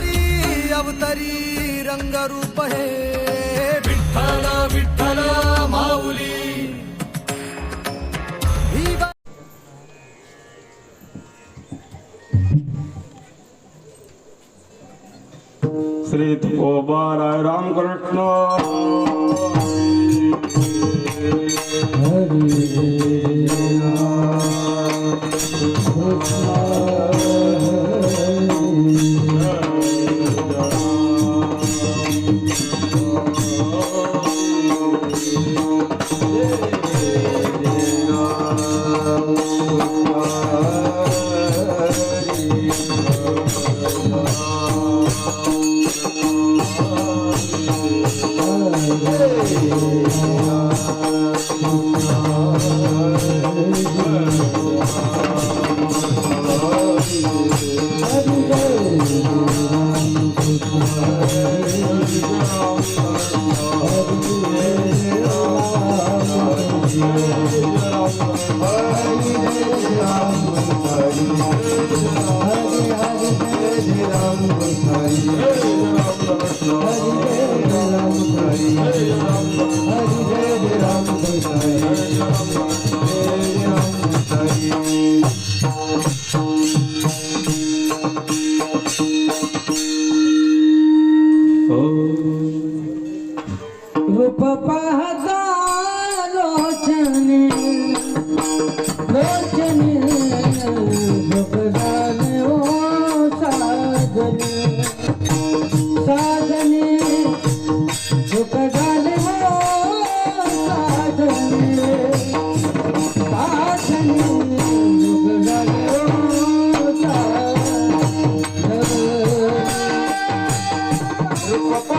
अवतारी अवतारी रंगरूप हे विठ्ठल विठ्ठल माऊली श्री तुकोबाराय रामकृष्ण रूप पाहता लोचने लोचने रूप झाले ओ साजने साजने रूप झाले ओ साजने साजने रूप झाले ओ साजने रूप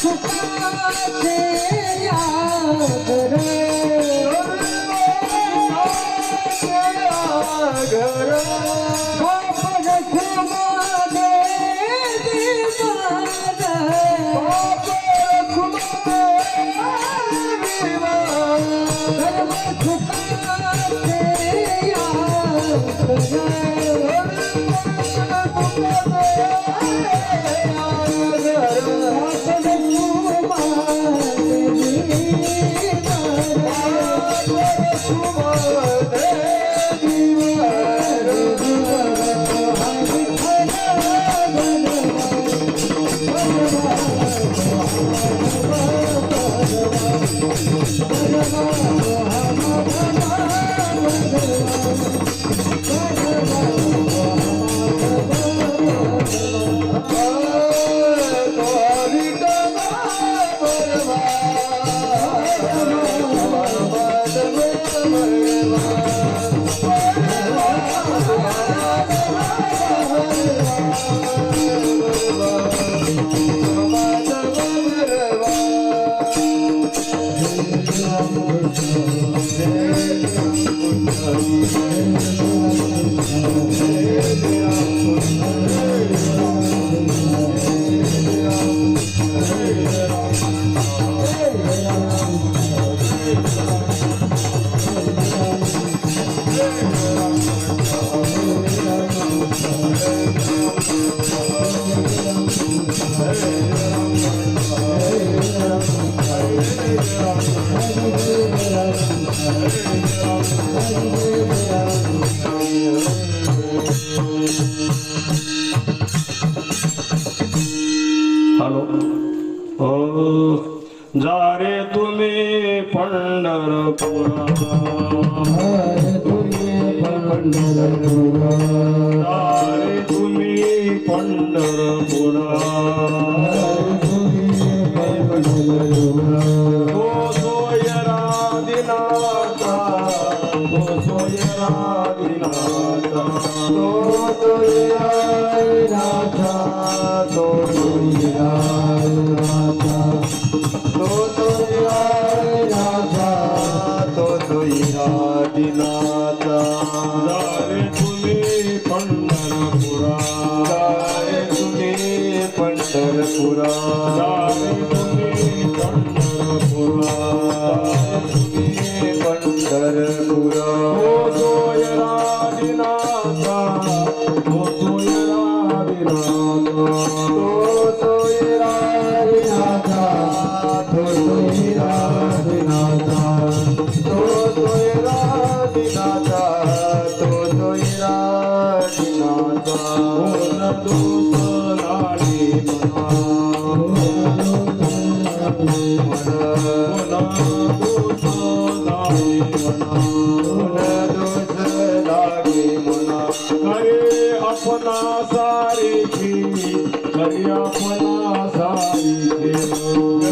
सुखाचे याद रे बाप रखुमा दे दीवार धर्म सुखाचे याद हॅलो जा रे तुम्ही पंढरपुरा जा रे तुम्ही पंढरपुरा तो सोयरा दिनाचा तो सोयरा दिनाचा तो सोयरा दिनाचा तो सोयरा दिनाचा तो सोयरा दिनाचा तो सोयरा दिनाचा जा रे तुम्ही पंढरपुरा जा रे तुम्ही पंढरपुरा जा रे तुम्ही पंढरपुरा पंढरपुरा हो सोयरा दिनाचा हो सोयरा दिनाचा तो सोयरा दिनाचा तो सोयरा दिनाचा तो सोयरा दिनाचा तो सोयरा दिनाचा मन दुसराली अपना सारी की करी अपना सारी के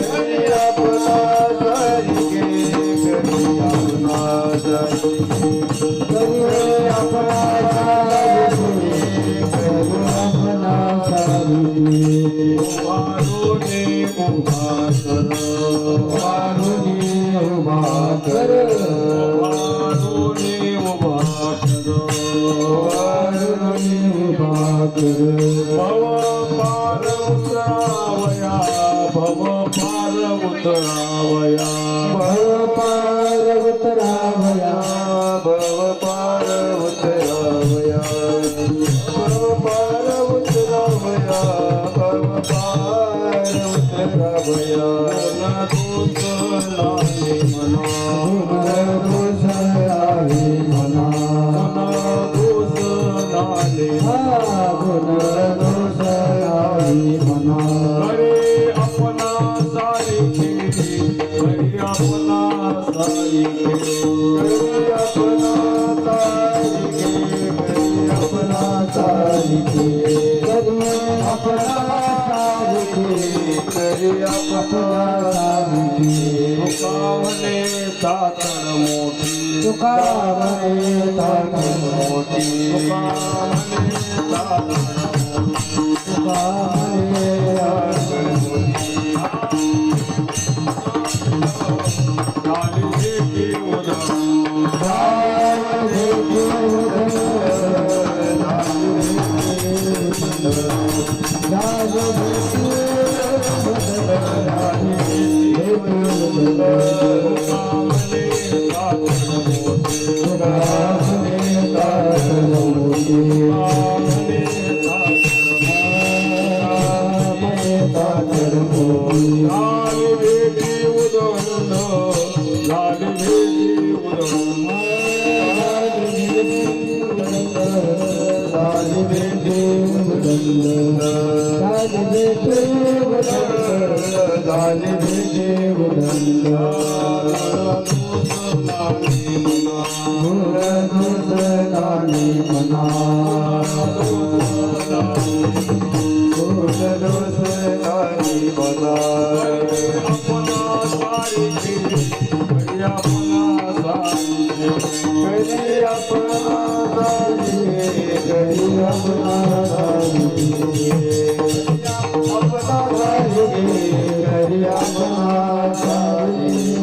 करी अपना सारी के करी अपना सारी करी अपना सारी करी अपना सारी मारो ने उभा कर मारो ने उभा कर मारो ने उभा कर भव पार उतरावया भव पार उतरावया भव पार उतरावया भव पार उतरावया भव पार उतरावया भव पार उतरावया न दोष लागे मना न दोष लागे मना न दोष लागे करे अपना सारी खेती करे अपना सारी करे अपना सारी करे अपना सारी करे अपना सारी करे अपना सारी तुकावने तातण मोठी तुकावने तातण मोठी तुकावने तातण मोठी तुकावने तातण मोठी झाले देव धंदा नानी मना दोष नानी मना अपना सारी करी अपना सारी करी अपना सारी करी अपना सारी अपना सारी करी अपना सारी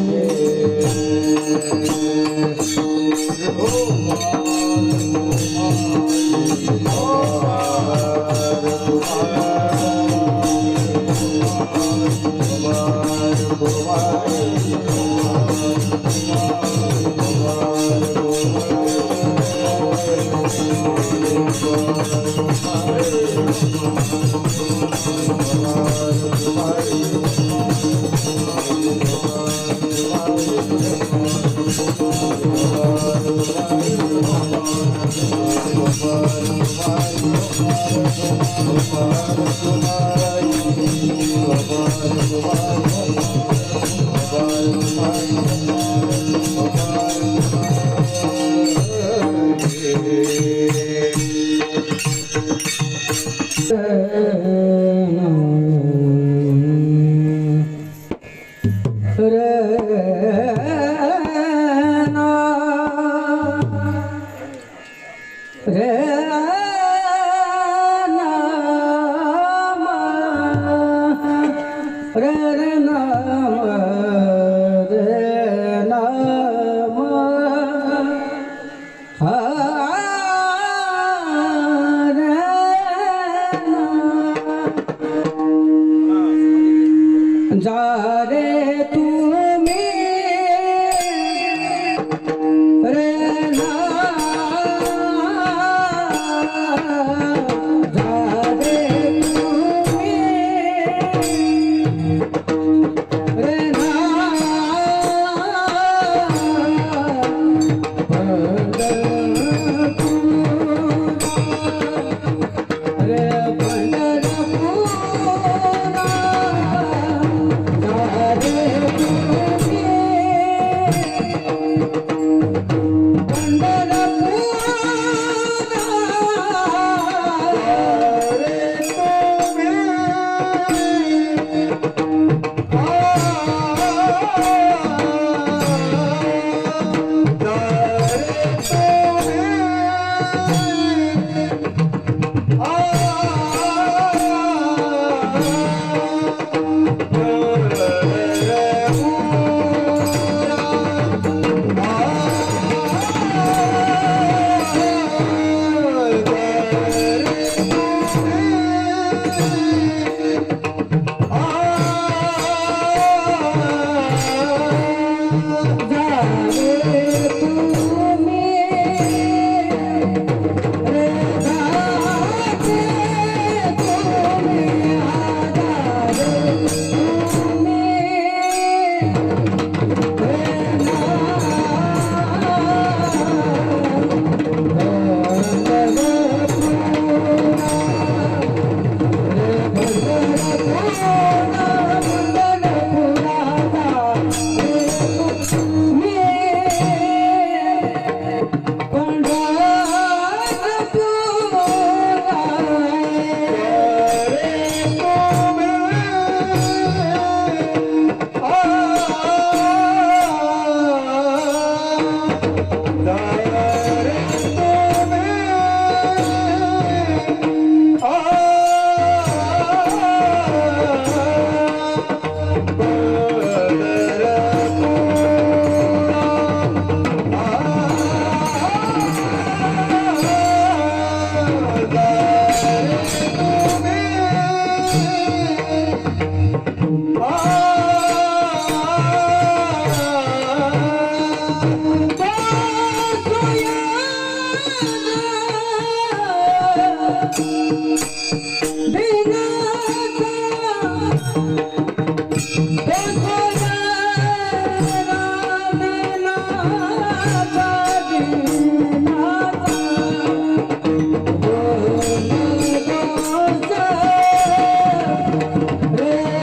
रे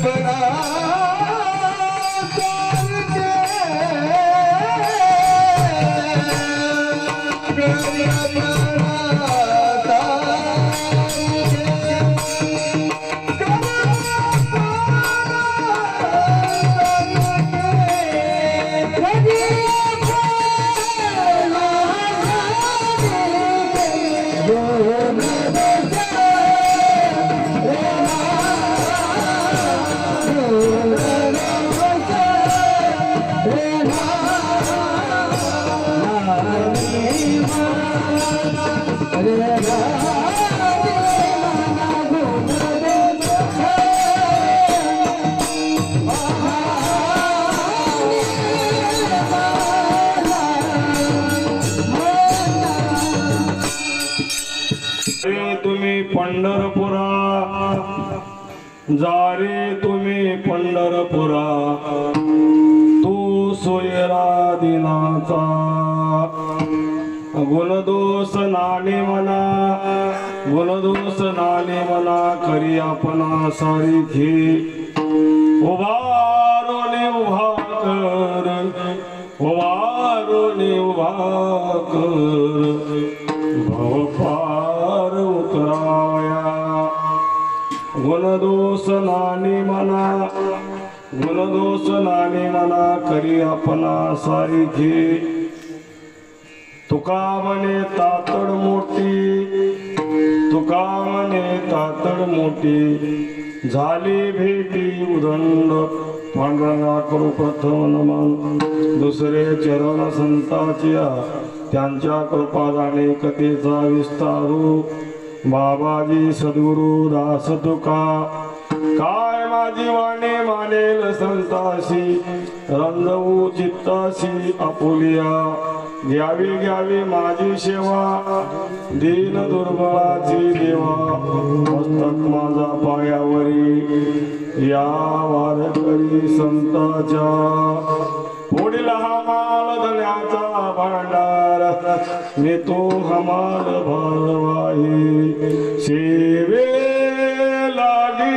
आपला घरी तुम्ही पंढरपुरा जा रे तुम्ही पंढरपुरा तू सोयरा दिनाचा गुणदोष नाणे करी आपणा सारखी उभारोने उभा कर भव पार उतराया गुणदोष नाणे मना करी आपणा सारखी तुका म्हणे तातड मोठी झाली भेटी उदंड पांडुरंगा करू प्रथम नमन दुसरे चरण संताच्या त्यांच्या कृपा जाणे कथेचा विस्तारू बाबाजी सद्गुरु दास तुका काय माझी वाणे मानेल संताशी रंजवू चित्ताशी आपुलिया घ्यावी माझी सेवा दीन दुर्बळाची देवा मस्तक माझा पायावरी या वारकरी संताच्या पुढील हमाल धन्याचा भांडार मी तो हमाल भरवाही सेवे लागी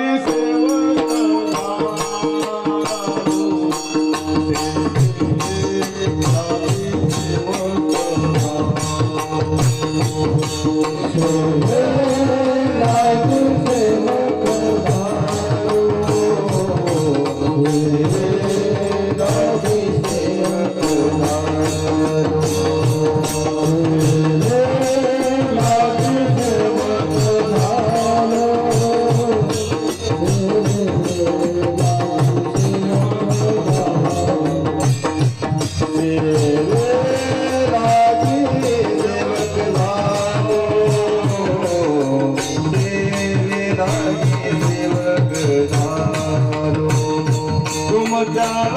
Yeah.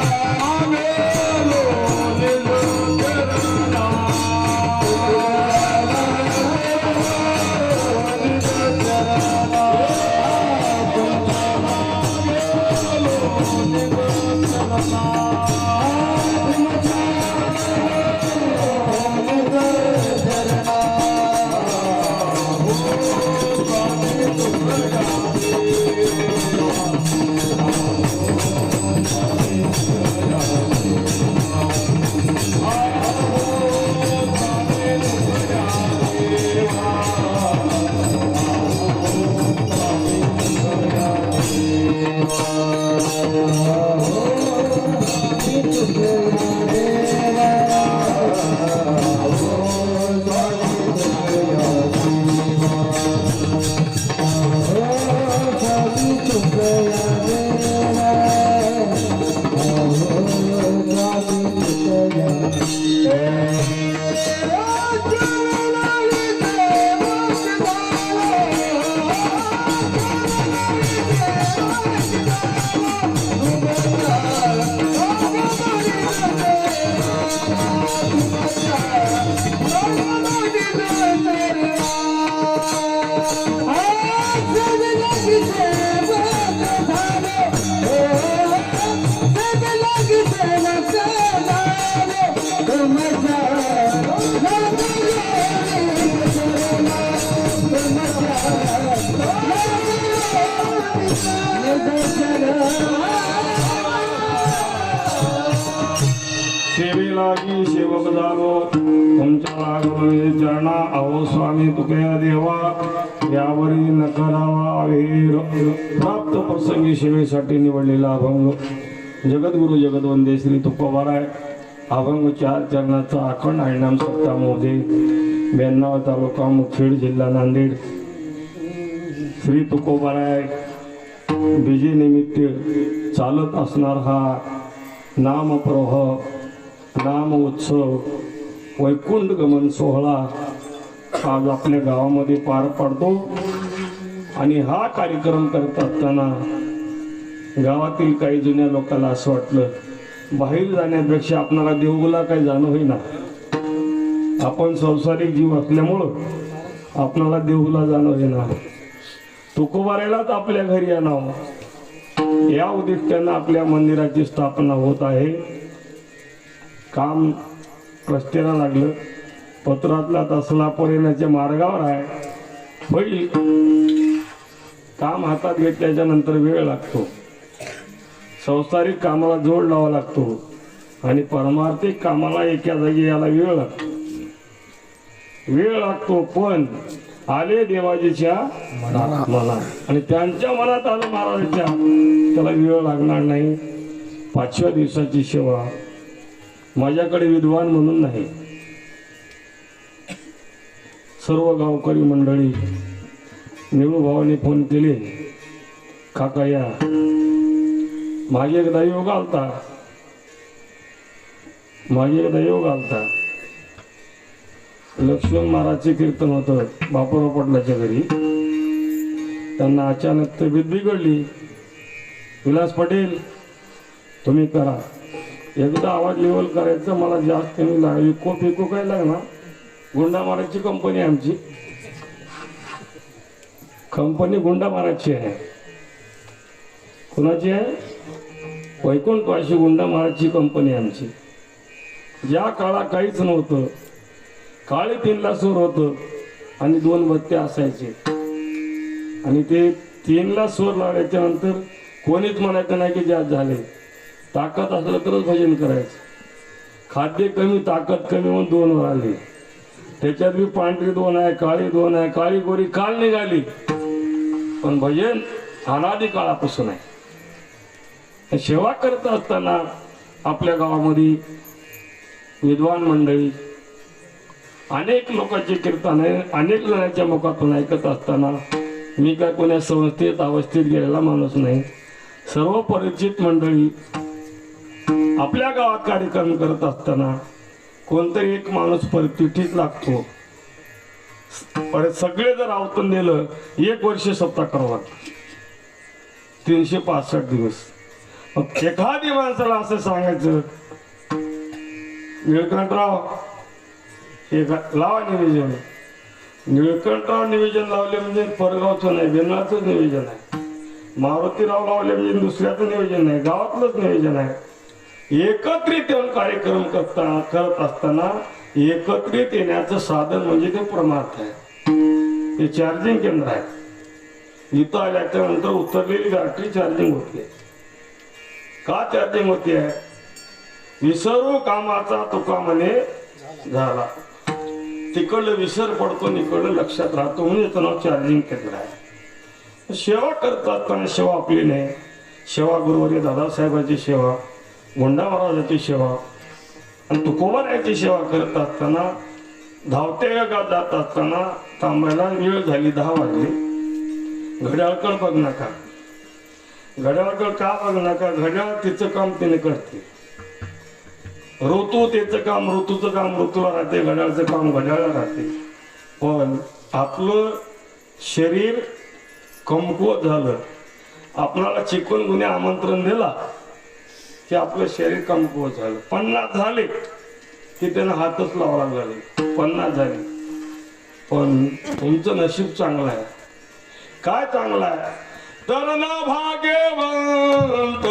चरणी चरणा अहो स्वामी तुकया देवा यावरी न करावा अवेर. प्राप्त प्रसंगी सेवेसाठी निवडलेला अभंग जगद्गुरु जगदवंदे श्री तुकोबाराय अभंग 4 चरणाचा अखंड हरिनाम सप्ताह मोजे 92 तालुका मुखेड जिल्हा नांदेड. श्री तुकोबाराय विजय निमित्त चालत असणार हा नामप्रवाह नाम उत्सव वैकुंठ गमन सोहळा आज आपल्या गावामध्ये पार पडतो. आणि हा कार्यक्रम करत असताना गावातील काही जुन्या लोकांना असं वाटलं बाहेर जाण्यापेक्षा आपणाला देवगुला काही जाणं होईना. आपण संसारिक जीव असल्यामुळं आपणाला देवगुला जाणं होईना. तुकोबारायलाच आपल्या घरी आणावं या उद्दिष्टानं आपल्या मंदिराची स्थापना होत आहे. काम रस्त्याला लागलं. पत्रातला तसला येण्याच्या मार्गावर आहे. होईल. काम हातात घेतल्याच्या नंतर वेळ लागतो. संसारिक कामाला जोड लावा लागतो आणि परमार्थिक कामाला एका जागी याला वेळ लागतो. पण आले देवाजीच्या मनात आणि त्यांच्या मनात आलं महाराजांच्या त्याला वेळ लागणार नाही. 5व्या दिवसाची सेवा माझ्याकडे विद्वान म्हणून नाही. सर्व गावकरी मंडळी निळूभावाने फोन केले काका या. माझे एकदा योग आलता लक्ष्मण महाराजचे कीर्तन होतं बापूराव पटलाच्या घरी. त्यांना अचानक तब्येत बिघडली. विलास पटेल तुम्ही करा. एकदा आवाज लेवल करायचं मला जास्त कमी लागली. इको काय लागणार. गुंडा मारायची कंपनी आमची. कंपनी गुंडा मारायची आहे. कुणाची आहे. वैकुंठवासी गुंडा मारायची कंपनी आमची. ज्या काळात काहीच नव्हतं. काळी 3ला सूर होतं आणि 2 बत्त्या असायचे. आणि ते 3ला सूर लावल्याच्या नंतर कोणीच म्हणायचं नाही की जास्त झाले. ताकद असलं तरच भजन करायचं. खाद्य कमी ताकद कमी म्हणून 2 वर आले. त्याच्यात बी पांढरी 2 आहे काळी 2 आहे. काळी गोरी काल निघाली पण भजन अनादी काळापासून आहे. सेवा करत असताना आपल्या गावामध्ये विद्वान मंडळी अनेक लोकांचे कीर्तन आहे. अनेक जणांच्या मुखातून ऐकत असताना मी काय कोण्या संस्थेत अवस्थेत गेलेला माणूस नाही. सर्व परिचित मंडळी आपल्या गावात कार्यक्रम करत असताना कोणतरी एक माणूस परिस्थितीत लागतो. परत सगळे जर आवतून दिलं 1 वर्ष सप्ताह करावं लागतं. 365 दिवस. मग एखादी माणसाला असं सांगायचं निळकंठराव हे लावा निवेदन. निळकंठराव निवेदन लावले म्हणजे परगावचं नाही बेनाचं निवेदन आहे. मारुतीराव लावले म्हणजे दुसऱ्याचं निवेदन नाही गावातलंच निवेदन आहे. एकत्रित येऊन कार्यक्रम करत असताना एकत्रित येण्याचं साधन म्हणजे ते परमार्थ आहे. हे चार्जिंग केंद्र आहे. इथं आल्याच्या नंतर उतरलेली बॅटरी चार्जिंग होते. का चार्जिंग होते आहे. विसरू कामाचा तुका म्हणे झाला. तिकडलं विसर पडतो इकडलं लक्षात राहतो म्हणून याचं नाव चार्जिंग केंद्र आहे. सेवा करत असताना सेवा आपली नाही. सेवा गुरुवर्य दादासाहेबांची सेवा गुंडा महाराजाची सेवा आणि तुकोबारायची सेवा करत असताना धावते गात जात असताना थांबायला वेळ झाली. 10 वाजले. घड्याळकडे बघ नका. घड्याळकडे का बघ नका. घड्याळ तिचं काम तिने करते. ऋतू त्याचं काम ऋतूचं काम ऋतूला राहते. घड्याळचं काम घड्याळला राहते. पण आपलं शरीर कमकुवत झालं. आपणाला चिकनगुन्या आमंत्रण दिला की आपलं शरीर कमकुवत झालं. 50 झाले की त्यानं हातच लावा लागले. 50 झाले. पण तुमचं नशीब चांगलं आहे. काय चांगलं आहे. तर ना भाग्यवंत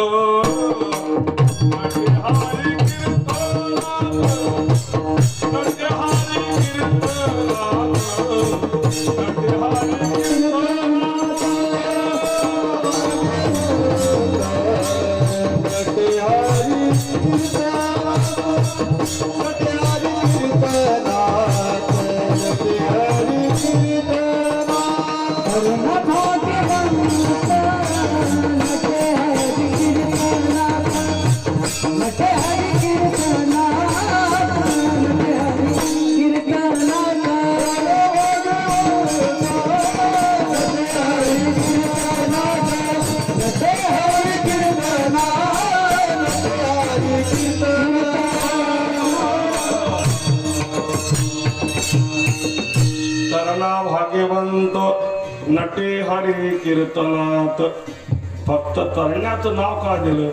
Hare तरणा भाग्यवंत नटे हरी कीर्तनात. फक्त तरण्याचं नाव का दिलं?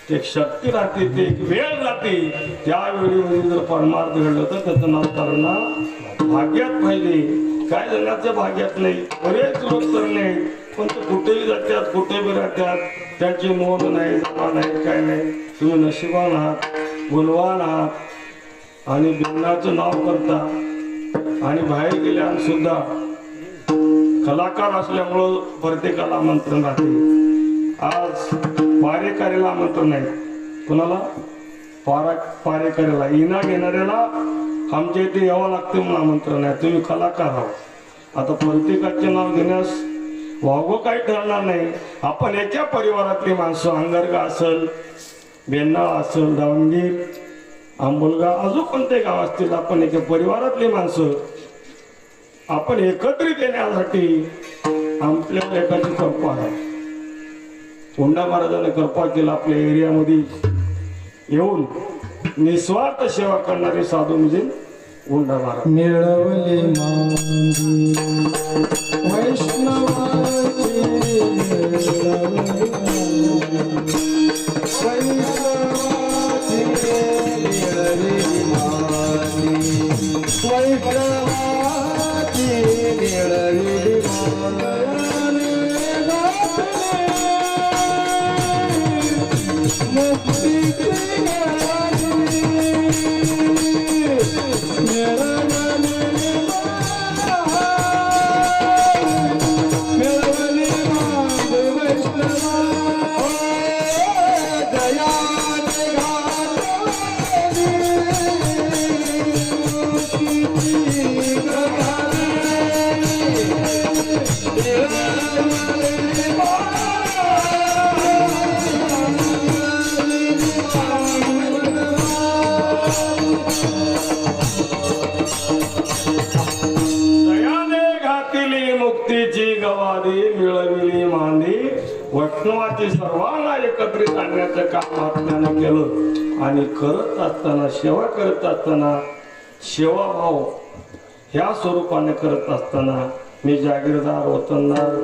ते एक शक्ती राहते, ते एक वेळ राहते. त्यावेळी म्हणजे जर परमार्थ घडलं तर त्याचं नाव तरणा भाग्यात पाहिजे. काय जणांच्या भाग्यात नाही. बरेच लोक तरणे आहेत, पण ते कुठेही जातात, कुठे बी राहतात. त्यांची नोंद नाही, जमा नाही, काय नाही. तुम्ही नशिबान आहात, गुणवान आहात आणि बिंदाचं नाव करता. आणि बाहेर गेल्यावर सुद्धा कलाकार असल्यामुळं प्रत्येकाला आमंत्रण राहते. आज पारेकऱ्याला आमंत्रण नाही. कुणाला? पारेकऱ्याला, इना घेणाऱ्याला आमच्या इथे यावं लागतं म्हणून आमंत्रण आहे. तुम्ही कलाकार आहात. आता प्रत्येकाचे नाव घेण्यास वावगं काही ठरणार नाही. आपण एका परिवारातली माणसं, अंगरगा असेल, बेन्नाळ असेल, दावणगीर, आंबोलगा, अजून कोणते गाव असतील, आपण एका परिवारातली माणसं आपण एकत्रित येण्यासाठी आपल्या एकाची कृपा आहे. कोंडा महाराजांनी कृपा केला. आपल्या एरियामध्ये येऊन निस्वार्थ सेवा करणारे साधू म्हणजे कोंडा महाराज. मिळवली मांगी वैष्णवाची मिळविली मांदी. वैष्णवाची सर्वांना एकत्रित आणण्याचं काम आपल्यानं केलं. आणि करत असताना, सेवा करत असताना, सेवाभाव ह्या स्वरूपाने करत असताना मी जागीरदार, वतनदार,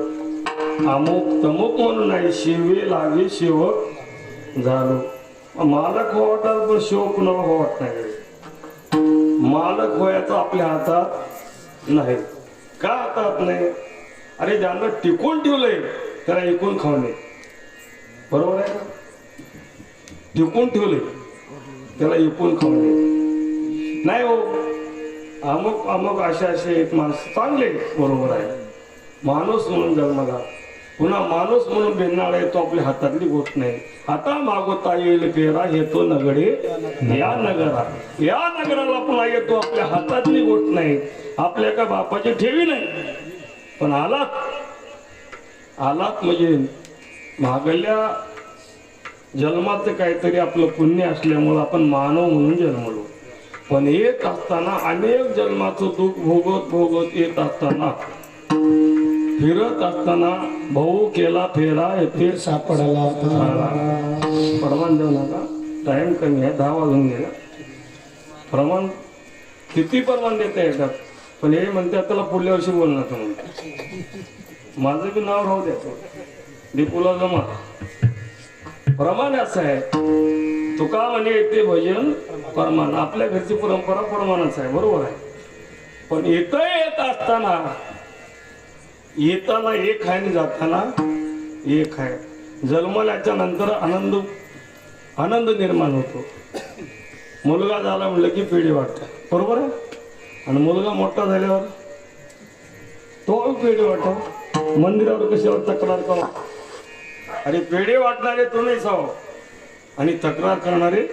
अमुक तमुक म्हणून नाही, शिवे लागे सेवक झालो. मालक हो वाटाल, पण शिव कुणाला हो वाटत नाही. मालक व्हायचं आपल्या हातात नाही. का हातात नाही? अरे ज्यांना टिकून ठेवलंय त्याला ऐकून खाऊ नये. बरोबर आहे का? टिकून ठेवले त्याला ऐकून खाऊ नये. नाही हो, अमुक अमुक असे एक माणूस चांगले, बरोबर आहे. माणूस म्हणून जन्माला, पुन्हा माणूस म्हणून बेन्नाळ आहे, तो आपल्या हातातली गोष्ट नाही. आता मागोता येईल पेरा येतो नगडे या नगरा. या नगराला पुन्हा येतो, आपल्या हातातली गोष्ट नाही, आपल्या का बापाची ठेवी नाही. पण आलात म्हणजे मागल्या जन्माचं काहीतरी आपलं पुण्य असल्यामुळं आपण मानव म्हणून जन्मलो. पण येत असताना अनेक जन्माचं दुःख भोगत येत असताना, फिरत असताना भाऊ केला फेरा येथे सापडला. प्रमाण देऊ नका, टाइम कमी आहे, 10 वाजून गेला. प्रमाण किती प्रमाण देता येतात, पण हे म्हणतात त्याला पुढल्या वर्षी बोलणार म्हणून. माझं बी नाव राहू द्या, दीपूला जमा. प्रमाण असं आहे, तुका म्हणे येते भजन प्रमाण. आपल्या घरची परंपरा प्रमाणाच आहे, बरोबर आहे. पण इथं येत असताना, येताना एक आहे आणि जाताना एक आहे. जन्मल्याच्या नंतर आनंद निर्माण होतो. मुलगा झाला म्हणलं की पिढी वाटते, बरोबर आहे. आणि मुलगा मोठा झाल्यावर तो पेढे वाटतो. मंदिरावर कशावर तक्रार करा? अरे पेढे वाटणारे तुम्ही असावं आणि तक्रार करणारे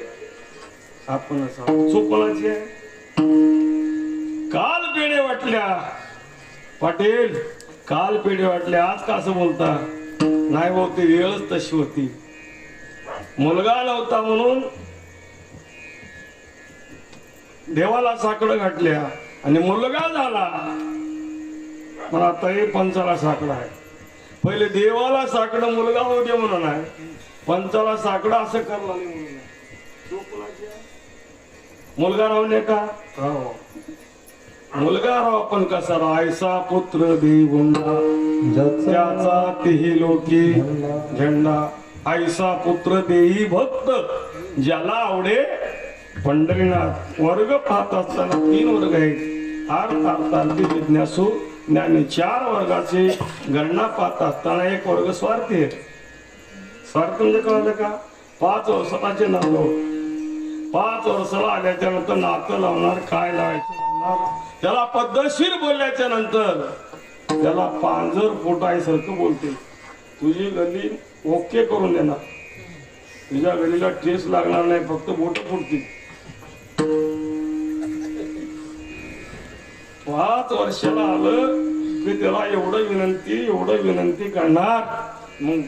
आपण असावं. चूक कोणाची आहे? काल पेढे वाटल्या पाटील, काल पेढे वाटल्या, आज का असं बोलता? नाही बोलते, वेळच तशी होती. मुलगा नव्हता म्हणून देवाला साकडं घातल्या आणि मुलगा झाला. पण आता हे पंचाला साकडं आहे. पहिले देवाला साकडं मुलगा होऊ दे म्हणून आहे. पंचाला साकडा असं करला नाही म्हणून तो कोणाची आहे? मुलगा रावणे का राव मुलगा राव पण कसा रायसा पुत्र देवुंडा त्याचा तेही लोकी झेंडा आईसा पुत्र देई भक्त ज्याला आवडे पंढरीनाथ. वर्ग पाहत असताना 3 वर्ग आहेत अर्थ अर्थार्थी जिज्ञासू ज्ञानी. 4 वर्गाची गणना पाहत असताना एक वर्ग स्वार्थी आहे. स्वार्थ म्हणजे कळलं का? 5 वर्षाचे नाव 5 वर्षाला आल्याच्या नंतर नातं लावणार काय लावायचं लावणार त्याला पद्धतशीर बोलल्याच्या नंतर त्याला पांजर फुटायसारखं बोलते. तुझी गल्ली ओके करून देणार तुझ्या गलीला ठेस लागणार नाही फक्त बोट फुटतील. 5 वर्षाला आलं की त्याला एवढं विनंती करणार. मग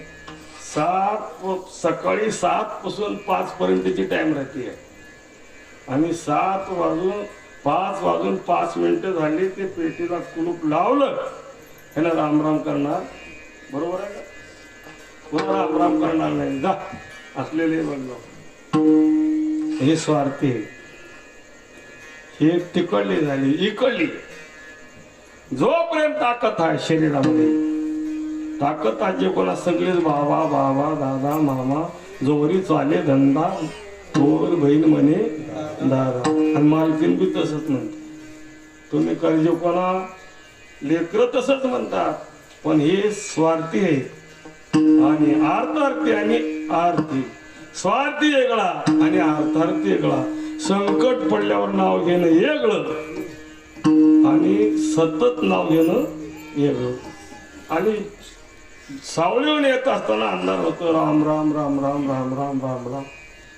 सकाळी 7 पासून 5 पर्यंतची टाइम राहते आणि 5 वाजून 5 मिनिटं झाली ते पेटीला कुलूप लावलं ह्याला रामराम करणार. बरोबर आहे का? कोणाला रामराम करणार नाही. जा असलेले बनलो हे स्वार्थी हे तिकडली झाली इकडली. जोपर्यंत ताकद आहे शरीरामध्ये ताकद आहे कोणा सगळेच बाबा बाबा दादा मामा जोरी चाले धंदा तोवर बहीण म्हणे दादा आणि मालकीन बी तसंच म्हणते. तुम्ही कर्ज कोणा लेकर तसंच म्हणतात पण हे स्वार्थी आहे. आणि अर्थार्थी आणि आरती स्वार्थी वेगळा आणि अर्थार्थी वेगळा. संकट पडल्यावर नाव घेणं वेगळं आणि सतत नाव घेणं वेगळं. आणि सावलीहून येत असताना अंधार होतो राम राम राम राम राम राम राम राम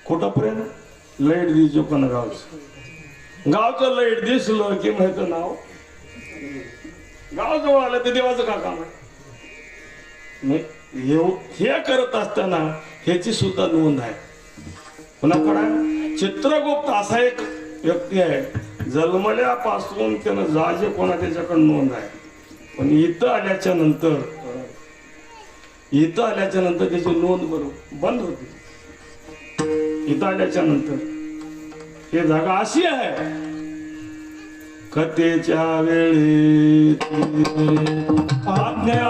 कुठंपर्यंत लाईट दिसो पण गावचं लाईट दिसलं की माहिती नाव गाव जवळ आलं ते देवाचं का काम आहे. हे करत असताना ह्याची सुद्धा नोंद आहे. कोणाकडे चित्रगुप्त असा एक व्यक्ती आहे जन्मल्यापासून त्यानं जाजे कोणा त्याच्याकडे नोंद आहे. पण इथं आल्याच्या नंतर त्याची नोंद बंद होती. इथं आल्याच्या नंतर हे जागा अशी आहे कथेच्या वेळी आज्ञा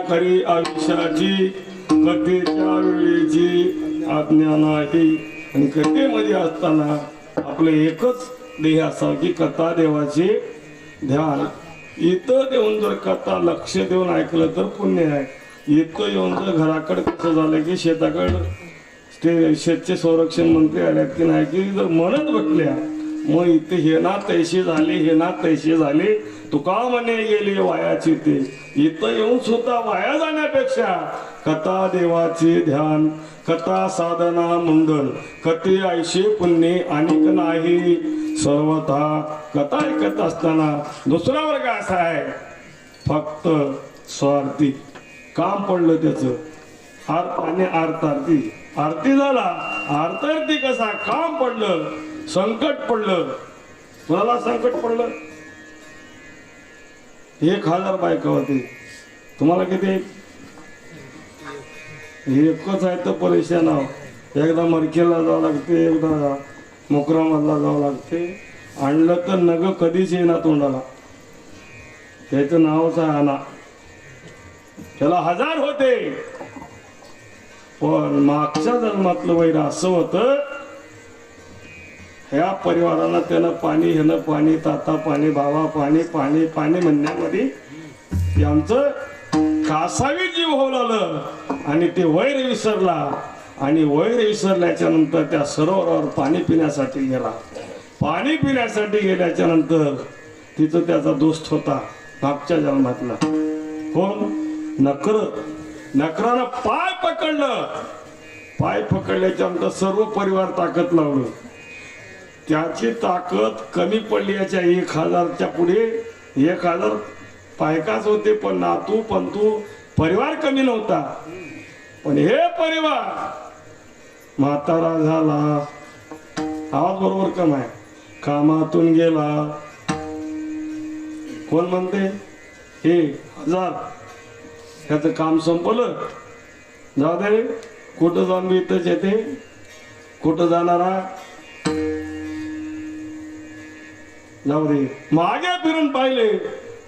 खरी आयुष्याची कथेच्या वेळेची आज्ञा नाही. आणि कथेमध्ये असताना आपलं एकच ध्येय असावं की कथा देवाचे ध्यान. इथं देऊन जर कथा लक्ष देऊन ऐकलं तर पुण्य आहे. इथं येऊन जर घराकडे कसं झालं की शेताकडं ते शेतचे संरक्षण मंत्री आल्यात की नाही की जर म्हणत बसल्या मग इथे हे ना तैसे झाले तुका म्हणे गेले वायाची ते. इथं येऊन सुद्धा वाया जाण्यापेक्षा कथा देवाचे ध्यान कथा साधना मंगल कथे ऐशे पुण्य अनेक नाही. सर्वथा कथा ऐकत असताना दुसरा वर्ग असा आहे फक्त स्वार्थी. काम पडलं त्याचं अर्थ आणि अर्थार्थी. आरती झाला अर्थार्थी कसा काम पडलं संकट पडलं. कुणाला संकट पडलं 1000 बायका होती तुम्हाला किती एकच आहे तर परेशान आहो. एकदा मरकेला जावं लागते एकदा मोकरामधला जावं लागते आणलं तर नग कधीच येणार तोंडाला. त्याचं नावच आहे आणा. त्याला 1000 होते, पण मागच्या जन्मातलं वैर असं होतं, ह्या परिवाराला त्यानं पाणी, ह्यानं पाणी, ताता पाणी, भावा पाणी, पाणी पाणी म्हणण्यामध्ये यांचं कासावी जीव होवलं आणि ते वैर विसरला. आणि वैर विसरल्याच्या नंतर त्या सरोवरावर पाणी पिण्यासाठी गेला. पाणी पिण्यासाठी गेल्याच्या नंतर तिथं त्याचा दोस्त होता मागच्या जन्मातला. कोण? नकर. नकरानं पाय पकडलं. पाय पकडल्याच्या नंतर सर्व परिवार ताकद लावलं. त्याची ताकद कमी पडली. याच्या 1000च्या पुढे 1000 पायकाच होते, पण नातू पंतू परिवार कमी नव्हता. पण हे परिवार म्हातारा झाला. आवाज बरोबर कम आहे. कामातून गेला. कोण म्हणते? हे 1000 त्याचं काम संपलं. जाऊ दे, कुठं जाऊन मी इथंच येते. कुठं जाणारा? जाऊ दे. मागे फिरून पाहिले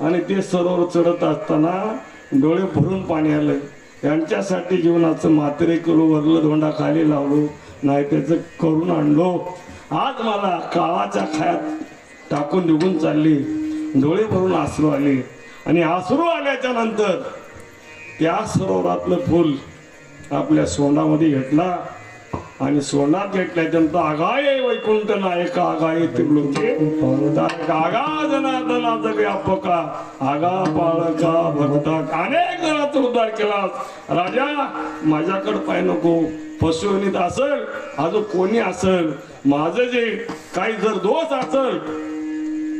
आणि ते सरोवर चढत असताना डोळे भरून पाणी आलं. यांच्यासाठी जीवनाचं मात्रे केलो, वरलं धोंडा खाली लावलो, नाही त्याचं करून आणलो. आज मला काळाच्या खायात टाकून निघून चालली. डोळे भरून आसरू आले आणि आसरू आल्याच्या नंतर त्या सरोवरातलं फुल आपल्या सोंडामध्ये घेतला आणि सोंडात घेतल्याच्यानंतर आगाये वैकुंठ नायका आगाये तिरुलोके आगा जनार्दनाचा व्यापका आगा पाळका भक्ता अनेक जणांचा उद्धार केला. राजा माझ्याकडे पाय नको. पशुवनीत असेल, अजून कोणी असेल, माझं जे काही जर दोष असेल,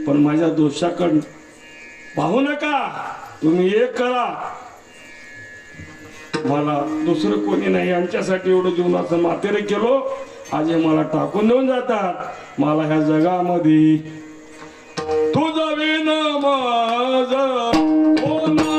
पण माझ्या दोषाकडे पाहू नका. तुम्ही एक करा, मला दुसरं कोणी नाही. यांच्यासाठी एवढं जीवनाचं मातेरे केलो. आज हे मला टाकून देऊन जातात. मला ह्या जगामध्ये तुझं विन माझं कोण आहे?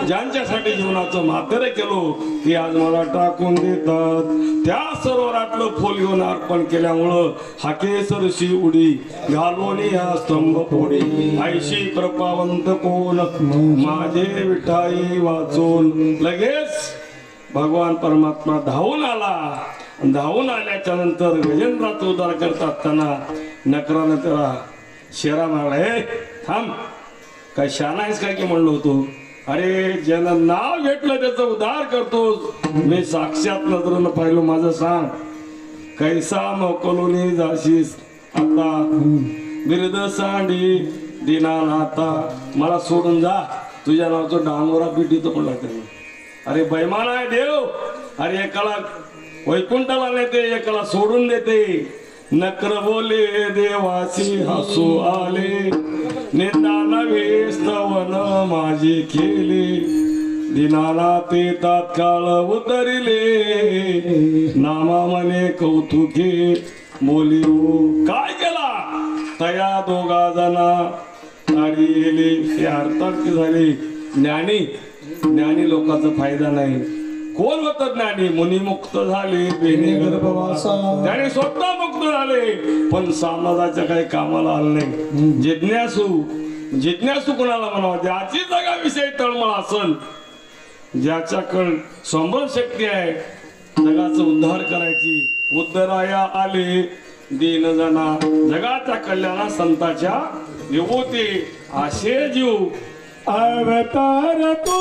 ज्यांच्यासाठी जीवनाचं मातेरे केलो ती आज मला टाकून देतात. त्या सरोवरातलं फुल घेऊन अर्पण केल्यामुळं हाकेसरशी उडी घालून या स्तंभ पोडी आईशी कृपावंत कोण माझे विठाई वाचून. लगेच भगवान परमात्मा धावून आला. धावून आल्याच्या नंतर गजेंद्राचा उद्धार करत असताना नकरानं त्याला शेरा मारला. हे थांब, काय शाना आहेस काय की म्हणलो होतो. अरे ज्यानं नाव घेतलं त्याचा उद्धार करतोस. मी साक्षात नजरेनं पाहिलं. माझं सांग कैसा मोकलूनी जाशीस आता बिरद सांडी दिनानाथा मला सोडून जा तुझ्या नावाचं डांगोरा पिटीतो म्हणला त्यांनी. अरे बैमान आहे देव. अरे एकाला वैकुंठाला नेते एकाला सोडून देते. नकर बोले देवासी हसू आले निंदा नव्हे स्तवन माझी केले दिनाला ते तात्काळ उतरिले नामा मने कौतुके बोली काय केला तया दोघा जना ताडी गेली. हे अर्थात झाली ज्ञानी लोकांचा फायदा नाही. कोण होत ज्ञानी मुनिमुक्त झाले बेने गर्भवासा त्याने स्वतः मुक्त झाले पण समाजाच्या काही कामाला आलं नाही. जिज्ञासू कोणाला म्हणावं ज्याची जगाविषयी तळमळ असल ज्याच्याकडे संबळ शक्ती आहे जगाचा उद्धार करायची उद्धराया आले दीन जना जगाच्या कल्याणा संताच्या विभूती असे जीव अवतार तो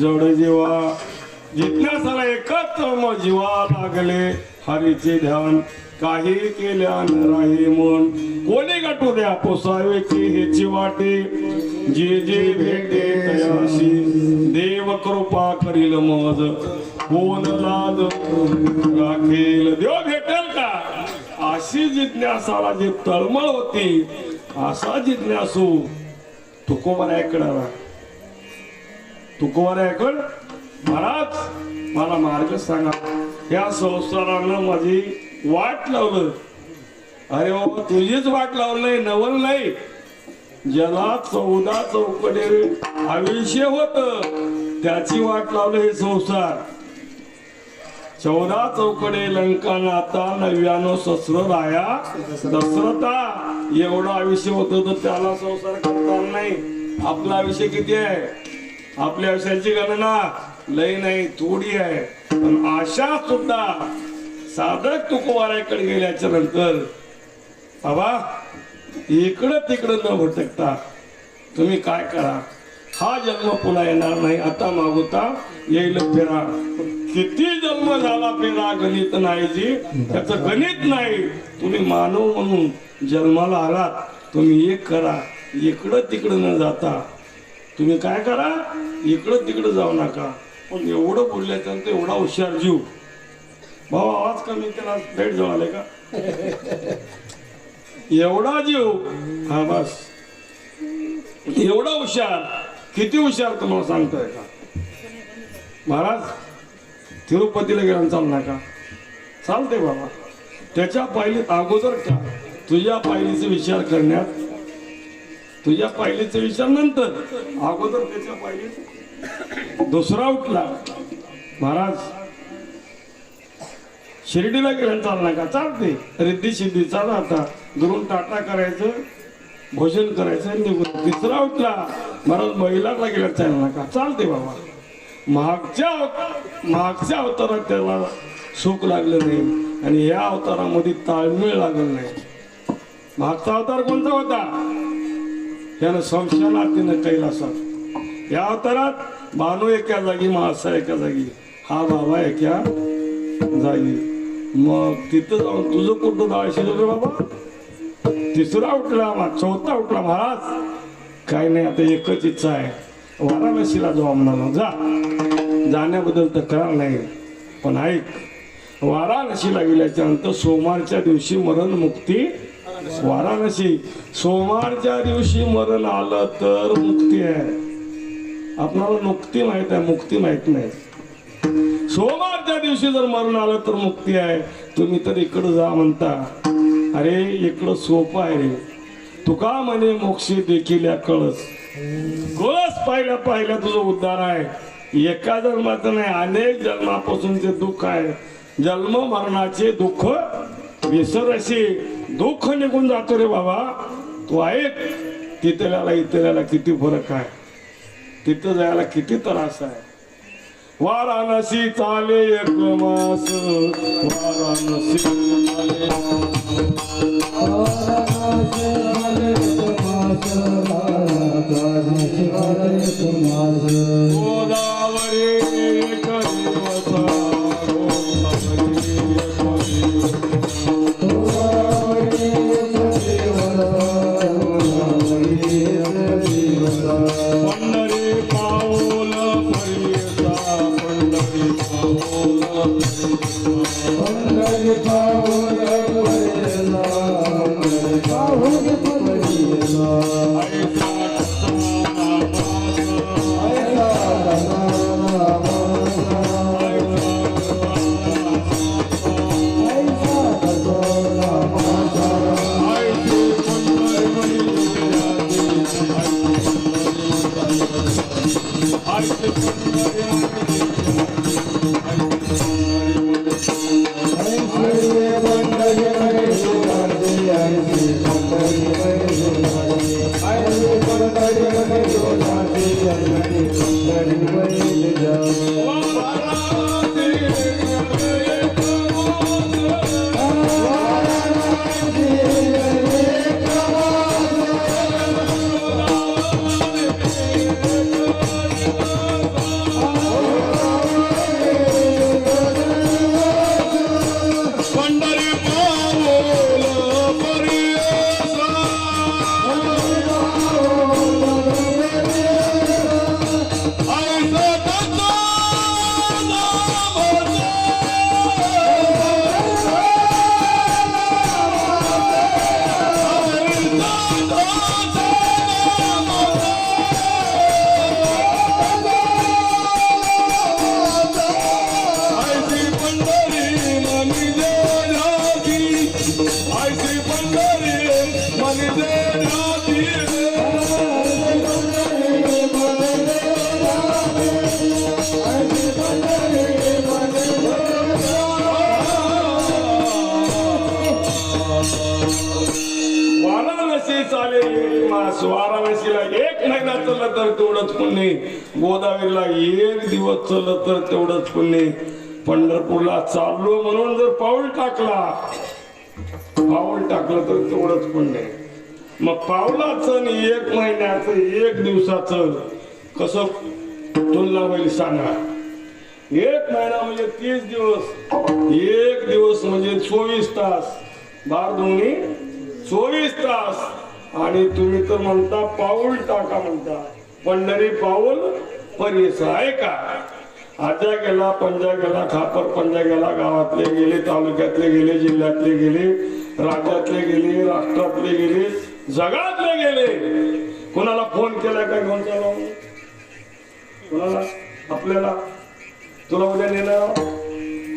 जड जीवा जिज्ञासाला एकत्र मग जीवा लागले हरीचे ध्यान काही केल्या राही मन कोणी गाठू द्या पोसावेची हेची वाटे जे जे भेटे तयाशी देव कृपा करील मज कोण लाज राखेल देव भेटेल का अशी जिज्ञासाला जी तळमळ होती असा जिज्ञासू तुकोबारायकड महाराज मला मार्ग सांगा या संसारानं माझी वाट लावलं. अरे बाबा तुझीच वाट लावलं नाही नवल नाही ज्याला 14 चौकडे आयुष्य होत त्याची वाट लावलं हे संसार. 14 चौकडे लंका नाता 99 शस्त्र राया दशरथा एवढं आयुष्य होत तर त्याला संसार करता नाही. आपला आयुष्य किती आहे आपल्या आयुष्याची गणना लय नाही थोडी आहे पण आशा सुद्धा साधक तुकोबारायकडे गेल्याच्या नंतर बाबा इकडं तिकडं न भटकता तुम्ही काय करा हा जन्म पुन्हा येणार नाही, आता मागुता येईल फेरा. किती जन्म झाला फेरा गणित नाही जी, त्याचं गणित नाही. तुम्ही मानव म्हणून जन्माला आलात, तुम्ही एक करा, इकडं तिकडं न जाता तुम्ही काय करा, इकडं तिकडं जाऊ नका. पण एवढं बोलल्याच्यानंतर एवढा हुशार जीव, भाऊ आवाज कमी त्याला भेट जाऊ आले का, एवढा जीव, हा बस एवढा हुशार. किती हुशार तुम्हाला सांगतोय का महाराज. तिरुपतीला गेला चालणार का, चालते बाबा. त्याच्या पायलीत अगोदर का तुझ्या पायलीचा विचार करण्यात, तुझ्या पायलीचा विचार नंतर, अगोदर त्याच्या पायलीत दुसरा उठला. महाराज शिर्डीला गेला चालणार का, चालते. रिद्धी सिद्धी चाला, आता दुरून टाटा करायचं, भोजन करायचं आणि निघून. तिसरा उठला, महाराज महिलाला गेला चालणार का, चालते बाबा. मागच्या अवतारात त्याला सुख लागलं नाही आणि या अवतारामध्ये ताळमेळ लागलं नाही. मागचा अवतार कोणता होता, त्यानं संशयाला तिनं कैलासात. या अवतारात बानू एका जागी, मासा एका जागी, हा बाबा एका जागी. मग तिथं जाऊन तुझं कुठं डाळ शिजवलं बाबा. तिसरा उठला, चौथा उठला, महाराज काय नाही, आता एकच इच्छा आहे, वाराणसीला जाऊ म्हणाला. जा, जाण्याबद्दल तक्रार नाही, पण ऐक, वाराणसीला गेल्याच्या नंतर सोमवारच्या दिवशी मरण मुक्ती. वाराणसी सोमवारच्या दिवशी मरण आलं तर मुक्ती आहे. आपणाला मुक्ती माहित आहे, मुक्ती माहित नाही. सोमवारच्या दिवशी जर मरण आलं तर मुक्ती आहे. तुम्ही तर इकडं जा म्हणता, अरे इकडं सोपं आहे रे. तुका म्हणे मोक्षी देखील या कळस. कळस पाहिल्या पाहिल्या तुझं उद्धार आहे. एका जन्माचं नाही, अनेक जन्मापासूनचे दुःख आहे. जन्म मरणाचे दुःख विसरशी दुःख निघून जातो रे बाबा. तू ऐक, तिथल्याला इथल्याला किती फरक आहे, तिथं जायला किती त्रास आहे. वाराणसी चाले एक मास, वाराणसी चाले गोदावरी एक दिवस, पंढरी पाऊल परियता, पंढरी पाऊल, पंढरी पाऊल परियता, पाऊल परियता. वाराणसीला एक महिना चाललं तर तेवढंच पुण्य, गोदावरीला एक दिवस चाललं तर तेवढंच पुण्य. पंढरपूरला चाललो म्हणून जर पाऊल टाकलं तर तेवढंच पुण्य. मग पावलाचं आणि एक महिन्याचं एक दिवसाचं कसं तुलना होईल सांगा. 1 महिना म्हणजे 30 दिवस, 1 दिवस म्हणजे 24 तास, 12 दुनी 24 तास. आणि तुम्ही तर म्हणता पाऊल टाका म्हणता, पंढरी पाऊल परीस आहे का. आजा गेला, पंजा गेला, खापर पंजा गेला, गावातले गेले, तालुक्यातले गेले, जिल्ह्यातले गेले, राज्यातले गेले, राष्ट्रातले गेले, जगातले गेले. कोणाला फोन केला का घेऊन चालू, कोणाला आपल्याला तुला उद्या नेणार,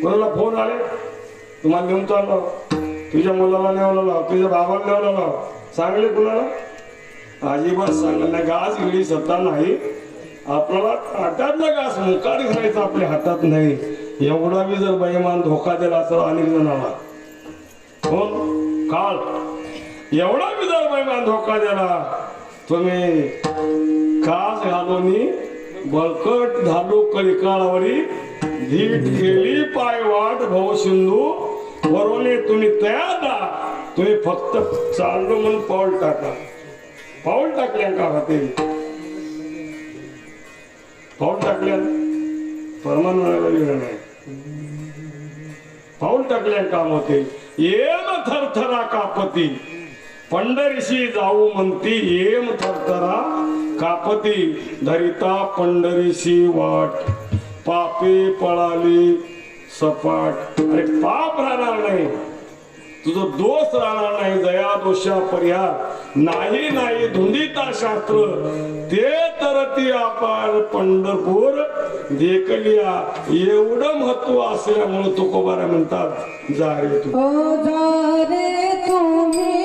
कोणाला फोन आले तुम्हाला घेऊन चाललो, तुझ्या मुलाला नेवला, तुझ्या बाबाला नेवला, सांगले कुणाला अजिबात सांगलं नाही. घास गिळी सत्ता नाही आपल्याला, ताटातला घास मुकाट घालायचा आपल्या हातात नाही. एवढा बी जर बैमान धोका दिला असं अनेक जणांना कोण काळ, एवढा बी जर बैमान धोका दिला, तुम्ही कास घालूनी बळकट झालो कलिकाळावरी, धीट केली पायवाट भव सिंधू वरोने. तुम्ही तयार ना, तुम्ही फक्त चाललो म्हणून पाऊल टाका. पाऊल टाकल्या का होते, पाऊल टाकल्या फरमान म्हणायला गेलं नाही, पाऊल टाकल्या काम होते. येम थरथरा कापती पंढरीशी जाऊ म्हणती, येम थरथरा कापती धरिता पंढरीशी वाट, पापे पळाली सपाट. अरे पाप राहणार नाही, तुझं दोष राहणार नाही, दया दोषा परिहार नाही नाही धुंदिता शास्त्र, ते तर ती आपण पंढरपूर देखलिया. एवढं महत्व असल्यामुळे तुकोबारा म्हणतात जा रे तू, जा रे तुम्ही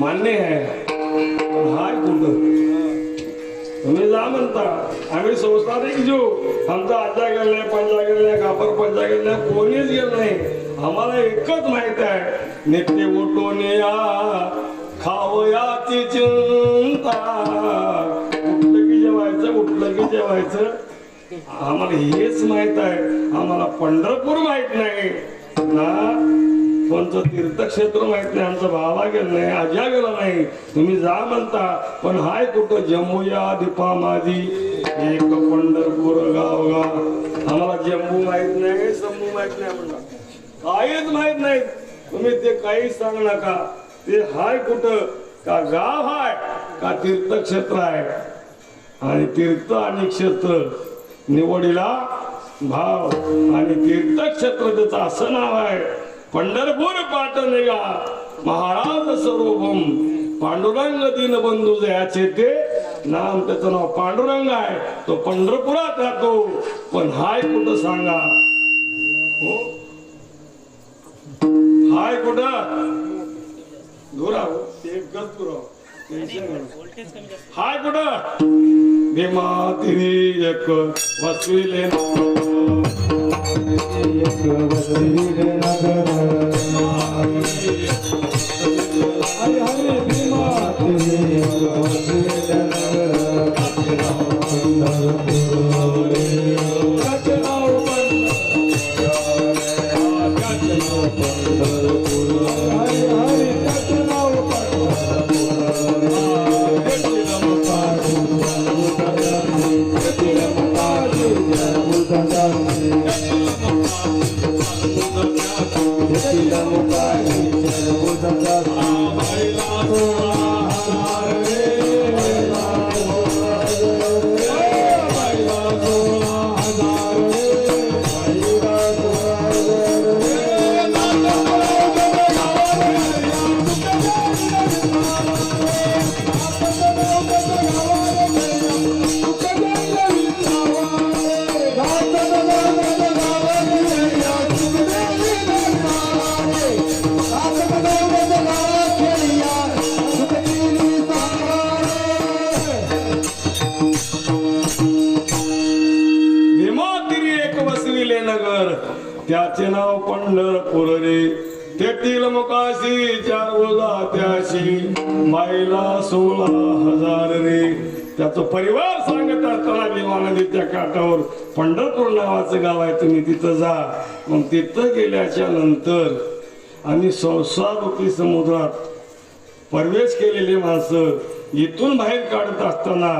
मान्य आहे, हाय कुठं तुम्ही जा म्हणता. आम्ही संस्थानिक जीव, आमचा आजा गेला नाही, पंजा गेला नाही, कापर पंजा गेला नाही, कोणीच गेलं नाही. आम्हाला एकच माहित आहे, नित्य उठून या खावयाची चिंता, उठलं की जेवायचं, उठलं की जेवायचं. आम्हाला हेच माहित आहे, आम्हाला पंढरपूर माहित नाही ना, कोणतं तीर्थक्षेत्र माहित नाही, आमचा भावा गेला नाही, आजा गेला नाही. तुम्ही जा म्हणता, पण हाय कुठं जम्मूया दीपा माझी एक पंढरपूर गावगा. आम्हाला जम्मू माहित नाही, शंभू माहित नाही, म्हणा काहीच माहित नाही. तुम्ही ते काहीच सांग नका. ते हाय कुठं, का गाव हाय का तीर्थक्षेत्र आहे. आणि तीर्थ आणि क्षेत्र निवडीला भाव आणि तीर्थक्षेत्र त्याचं असं नाव आहे पंढरपूर पाटणगा महाराज स्वरूपम पांडुरंग दीनबंधू जयाचे ते नाम त्याचं नाव पांडुरंग आहे. तो पंढरपुरात राहतो पण हाय कुठं सांगा हो हाय कुठं धुरा एक गज हाय कुठं भीमा तिरी एक वसविले त्याचे नाव पंढरपूर रे तेथील मुकाशी 4 ओझा त्याशी माईला 16,000 रे. त्याचा परिवार सांगत असताना भीमा नदीच्या काठावर पंढरपूर नावाचं गाव आहे तुम्ही तिथं जा. मग तिथं गेल्याच्या नंतर आणि संसारूपी समुद्रात प्रवेश केलेली माणसं इथून बाहेर काढत असताना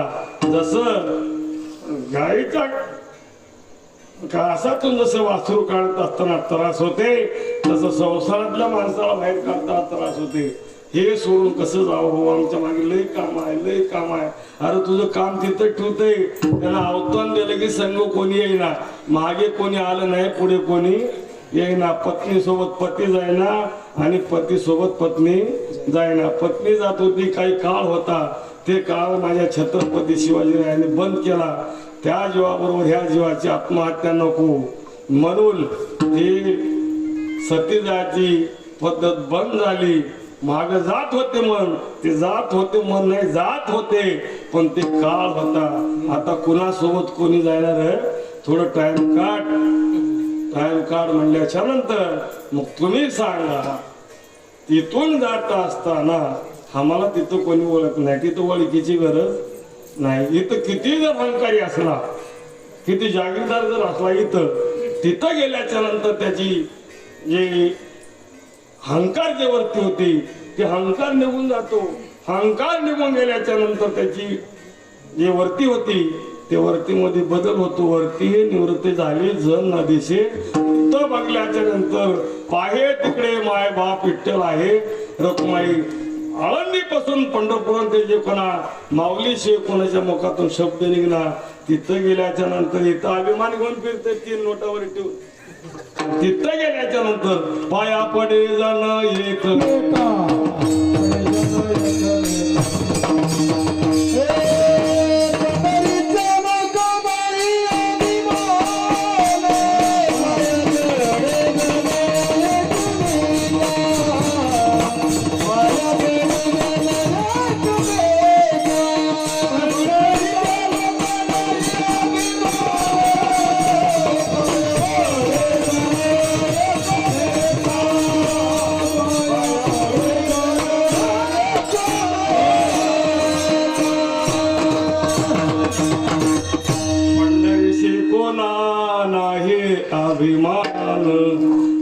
जसं गाईच्या कासातून जसं वासरू काढत असताना त्रास होते तसं संसारातल्या माणसाला बाहेर काढताना त्रास होते. हे सोडून कसं जावं हो आमच्या मागे लय काम आहे लय काम आहे. अरे तुझं काम तिथं ठेवतंय त्यांना आव्हान दिलं की संघ कोणी येईना मागे कोणी आलं नाही पुढे कोणी येईना. पत्नी सोबत पती जाईना आणि पती सोबत पत्नी जाईना. पत्नी जात होती काही काळ होता ते काळ माझ्या छत्रपती शिवाजीराजांनी बंद केला. त्या जीवाबरोबर ह्या जीवाची आत्महत्या नको म्हणून ती सती जायची पद्धत बंद झाली. माग जात होते मन ते जात होते मन नाही जात होते पण ते काळ होता. आता कुणासोबत कोणी जाणार थोडं टाइम काढ म्हणल्याच्या नंतर मग तुम्ही सांगा तिथून जात असताना आम्हाला तिथं कोणी ओळख नाही तिथं ओळखीची गरज नाही. इथं किती जर अहंकारी असला किती जागीरदार जर असला इथं तिथं गेल्याच्या नंतर त्याची जे अहंकार जे वरती होती ते अहंकार निघून जातो. अहंकार निघून गेल्याच्या नंतर त्याची जे वरती होती ते वरतीमध्ये बदल होतो. वरती हे निवृत्ती झाली जण नदीशे तर बघल्याच्या नंतर पाहे तिकडे माय बाप विठ्ठल आहे रखुमाई. आळंदी पासून पंढरपूर ते जे कोणा माऊली शे कोणाच्या मुखातून शब्द निघणार तिथं गेल्याच्या नंतर इथं अभिमान घेऊन फिरते 3 नोटावर ठेवून तिथं गेल्याच्या नंतर पाया पडे जाणं एक अभिमान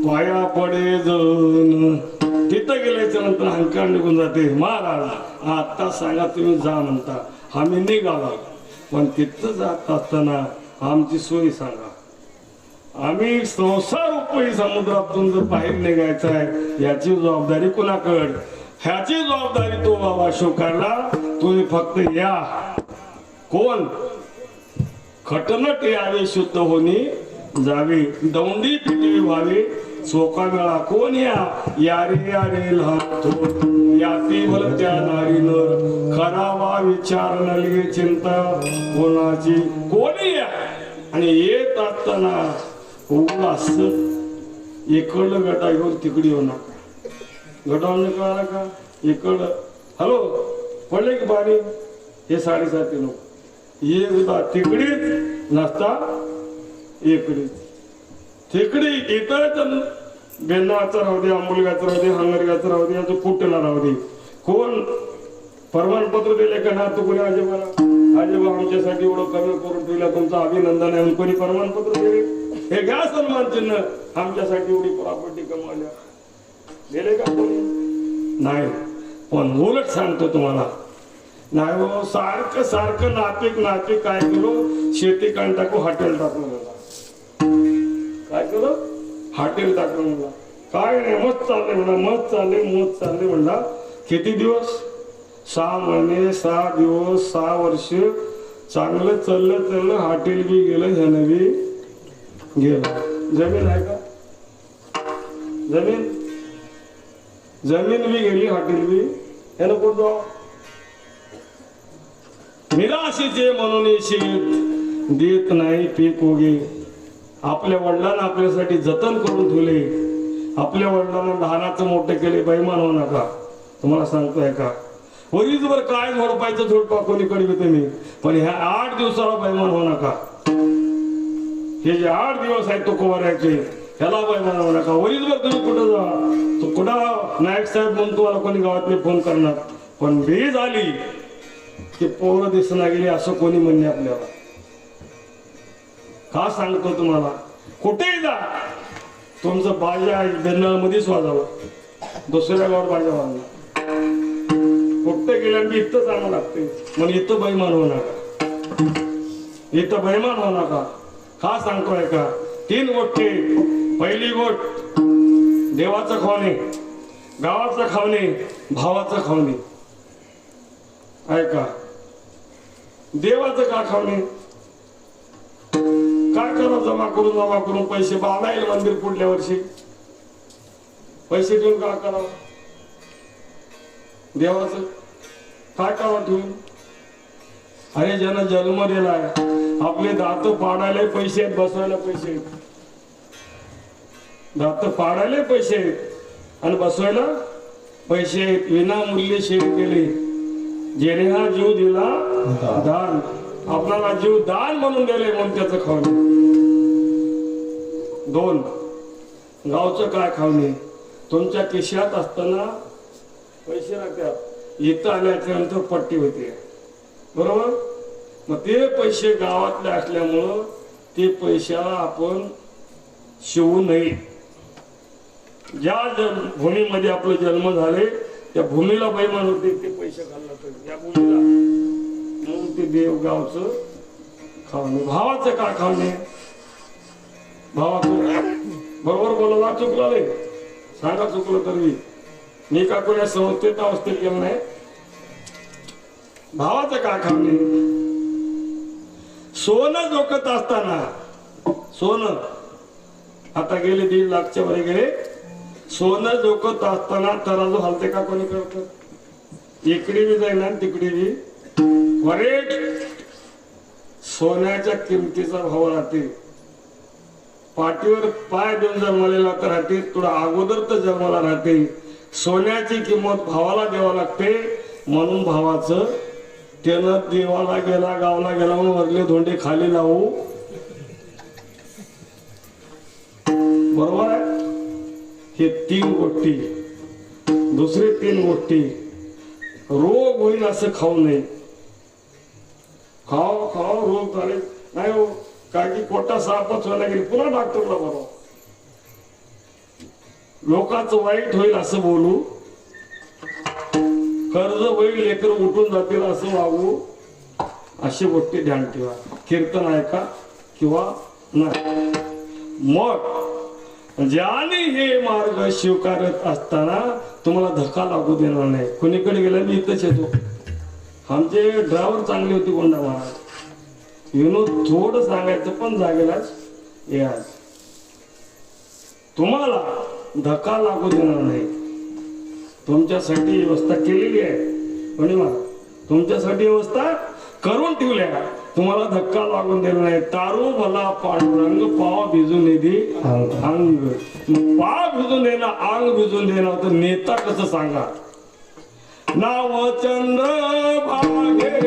पाया पडे जण. तिथं गेल्याच्या नंतर अहंकार निघून जाते. महाराज आता सांगा तुम्ही जा म्हणता आम्ही निघालो पण तिथं जात असताना आमची सोय सांगा. आम्ही संसार उपयोगी समुद्रातून जर बाहेर निघायचं आहे याची जबाबदारी कुणाकडे ह्याची जबाबदारी तो बाबा स्वीकारला. तुम्ही फक्त या कोण खटनट यावे शुद्ध होणी जावे दौंडी पिटवी व्हावे चोका मेळा कोण यारे यारे लहान थोर याती भल त्या नारी नर खरावा विचार नलगे चिंता कोणाची कोणी या आणि येत असताना उल्हास इकडलं गटा घेऊन तिकडी येऊ नका गटावरून कळाला का इकडं हॅलो पडले की पाणी हे 7:30 लोक एकदा तिकडीच नसता इकडीच तिकडी इथं बेंदाचा राहू दे आंबुलगाचा राहू दे हंगरगाचा राहू दे याचं पुटेला राहू दे कोण प्रमाणपत्र दिले का ना तू कोणी आजोबाला आजोबा आमच्यासाठी एवढं कमी करून ठेवलं तुमचं अभिनंदन आहे कोणी प्रमाणपत्र दिले हे घ्या सन्मान चिन्ह आमच्यासाठी एवढी प्रॉपर्टी कमावल्या दिले का कोणी नाही पण उलट सांगतो तुम्हाला नाही हो सारखं सारखं नापिक काय करू शेती काढून टाकू हॉटेल टाकू मला काय करू हॉटेल टाकू मला काय नाही मस्त चाललंय म्हणा मस्त चालले म्हणला किती दिवस 6 महिने 6 दिवस 6 वर्ष चांगलं चाललं हॉटेल बी गेलं ह्यानं बी गेलं जमीन आहे का जमीन बी गेली हॉटेल बी ह्यानं कोण जाऊ निराशेचे म्हणून शेत देत नाही पीक उगे आपल्या वडिलांना आपल्यासाठी जतन करून ठेवले आपल्या वडिलांना लहानाचं मोठं केले बैमान होऊ नका तुम्हाला सांगतोय का वरीजवर काय झोडपायचं झोडपा कोणी कडवी तुम्ही पण ह्या 8 दिवसाला बैमान होऊ नका हे जे 8 दिवस आहेत तो कुवाऱ्याचे ह्याला बैमान होऊ नका वरीजवर तुम्ही कुठं जा तो कुठं नायक साहेब म्हणून तुम्हाला कोणी गावातले फोन करणार पण बी झाली की पोरं दिसना गेली असं कोणी म्हणणे आपल्याला का सांगतो तुम्हाला कुठेही जा तुमचं बाजा बेंदाळ मध्येच वाजावं दुसऱ्या गावात बाजा वाजला कुठे गेल्यानंतर इथं चांगलं लागते मग इथं बैमान होऊ नका इथं बैमान होऊ नका का सांगतोय का 3 गोष्टी पहिली गोष्ट देवाचं खावणे गावाचं खावणे भावाचं खावणे ऐका देवाचं का खावणे काय करा जमा करून पैसे बाबा येईल मंदिर पुढल्या वर्षी पैसे देऊन काय करावं देवाचं काय करावं ठेवून अरे ज्यानं जन्म दिलाय आपले दात पाडायला पैसे आहेत बसवायला पैसे आहेत दात पाडायला पैसे आहेत आणि बसवायला पैसे आहेत विनामूल्य शेत केले जेणे हा जीव दिला दान आपल्याला जीव दान म्हणून दिले म्हणून त्याचं खावणे 2 गावचं काय खावणे तुमच्या खिशात असताना पैसे राहतात इथं आल्याच्या नंतर पट्टी होते बरोबर मग ते पैसे गावातले असल्यामुळं ते पैशाला आपण शिवू नये ज्या भूमीमध्ये आपले जन्म झाले त्या भूमीला बैमान होते ते पैसे घालला तर या भूमीला म्हणून ते देवगावचं खावणे भावाचं का खावणे भावाचं बरोबर बोलायला चुकलं नाही सांगा चुकलं तरी मी का कोणा संस्थेत अवस्थेत गेलं नाही भावाचं का खावणे सोनं जोखत असताना सोनं आता गेले 1.5 लाखच्या वर गेले सोनं जोखत असताना तराजू हलते का कोणी करत इकडे बी जाईना तिकडे बी वरेट सोन्याच्या किमतीचा भाव राहते पाठीवर पाय देऊन जन्मलेला तर राहते थोडा अगोदर तर जन्माला राहते सोन्याची किंमत भावाला द्यावा लागते म्हणून भावाचं त्यानं देवाला गेला गावाला गेला म्हणून वरले धोंडे खाली लावू बरोबर आहे हे 3 गोष्टी दुसरे 3 गोष्टी रोग होईल असं खाऊ नये खाओ रोग झाले नाही हो काय की कोटा सापच व्हायला गेली पुन्हा डॉक्टरला बरोबर लोकांचं वाईट होईल असं बोलू कर्ज होईल लेकर उठून जातील असं वागू अशी गोष्टी ध्यान ठेवा कीर्तन ऐका किंवा नाही मग ज्याने हे मार्ग स्वीकारत असताना तुम्हाला धक्का लागू देणार नाही कोणीकडे गेला मी इथंच येतो आमचे ड्रायव्हर चांगले होते गोंडा महाराज विनोद थोडं सांगायचं पण जागेलाच याच. तुम्हाला धक्का लागू देणार नाही. तुमच्यासाठी व्यवस्था केलेली आहे. कोणी मला तुमच्यासाठी व्यवस्था करून ठेवल्या. तुम्हाला धक्का लागून दिला नाही. तारू भला पांडुरंग पाव भिजून येते अंग. पाव भिजून देणं अंग भिजून देणं तर नेता कसं सांगा. नाव चंद्र भागे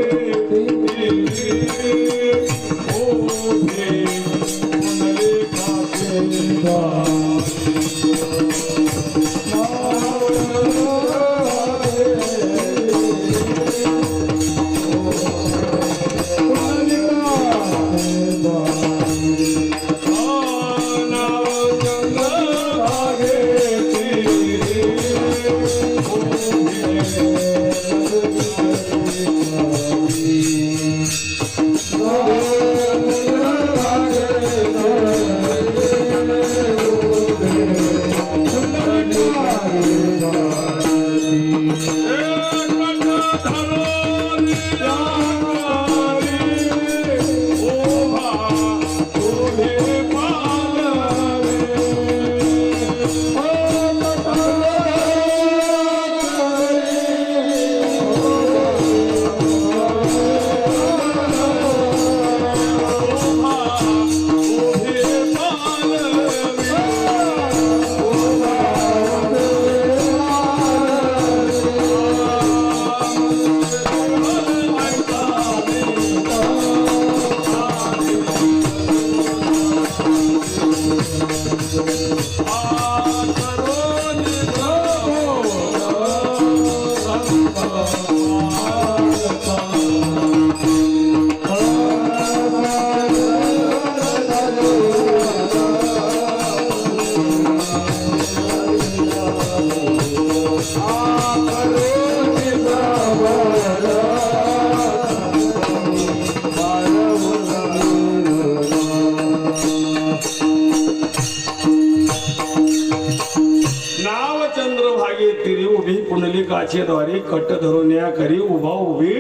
द्वारे कट धरून या करी उभा उभी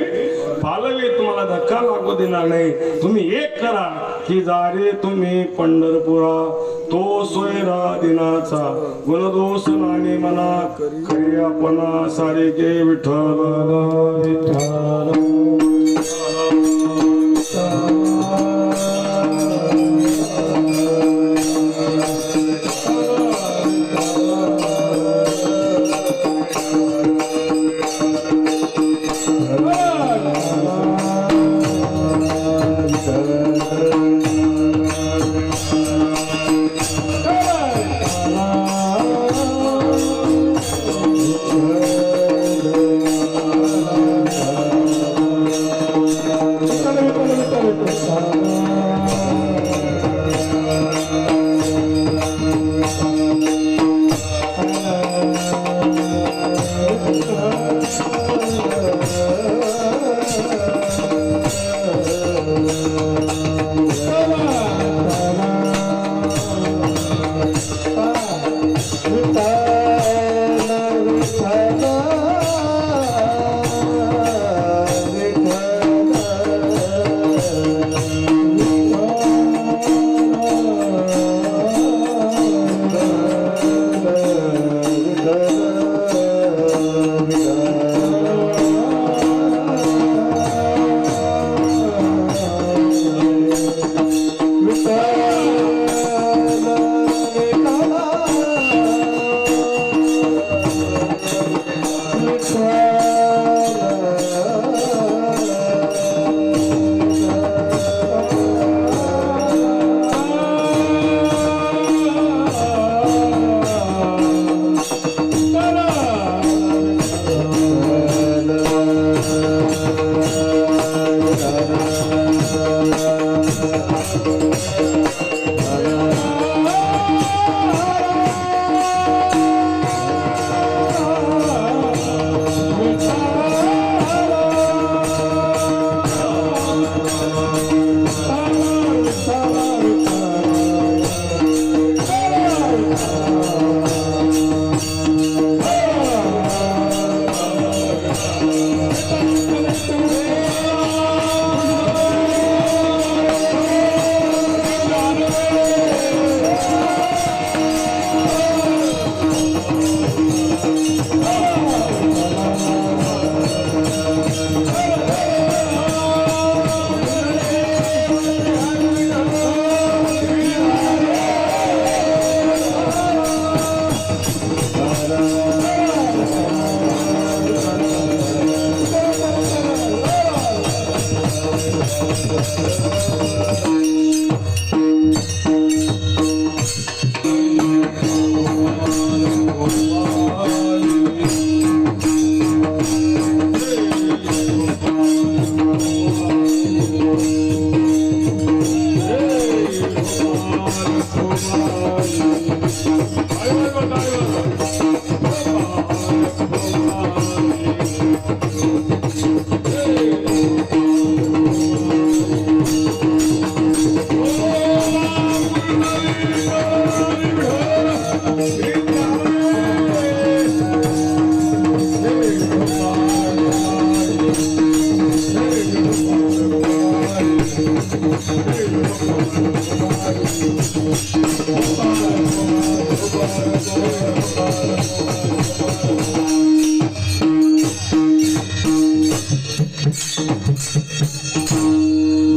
पालवी. तुम्हाला धक्का लागू देणार नाही. तुम्ही एक करा की जारे तुम्ही पंढरपुरा तो सोयरा दिनाचा गुणदोष नाणे मना करी आपणा सारे गे विठ्ठल विठ्ठल.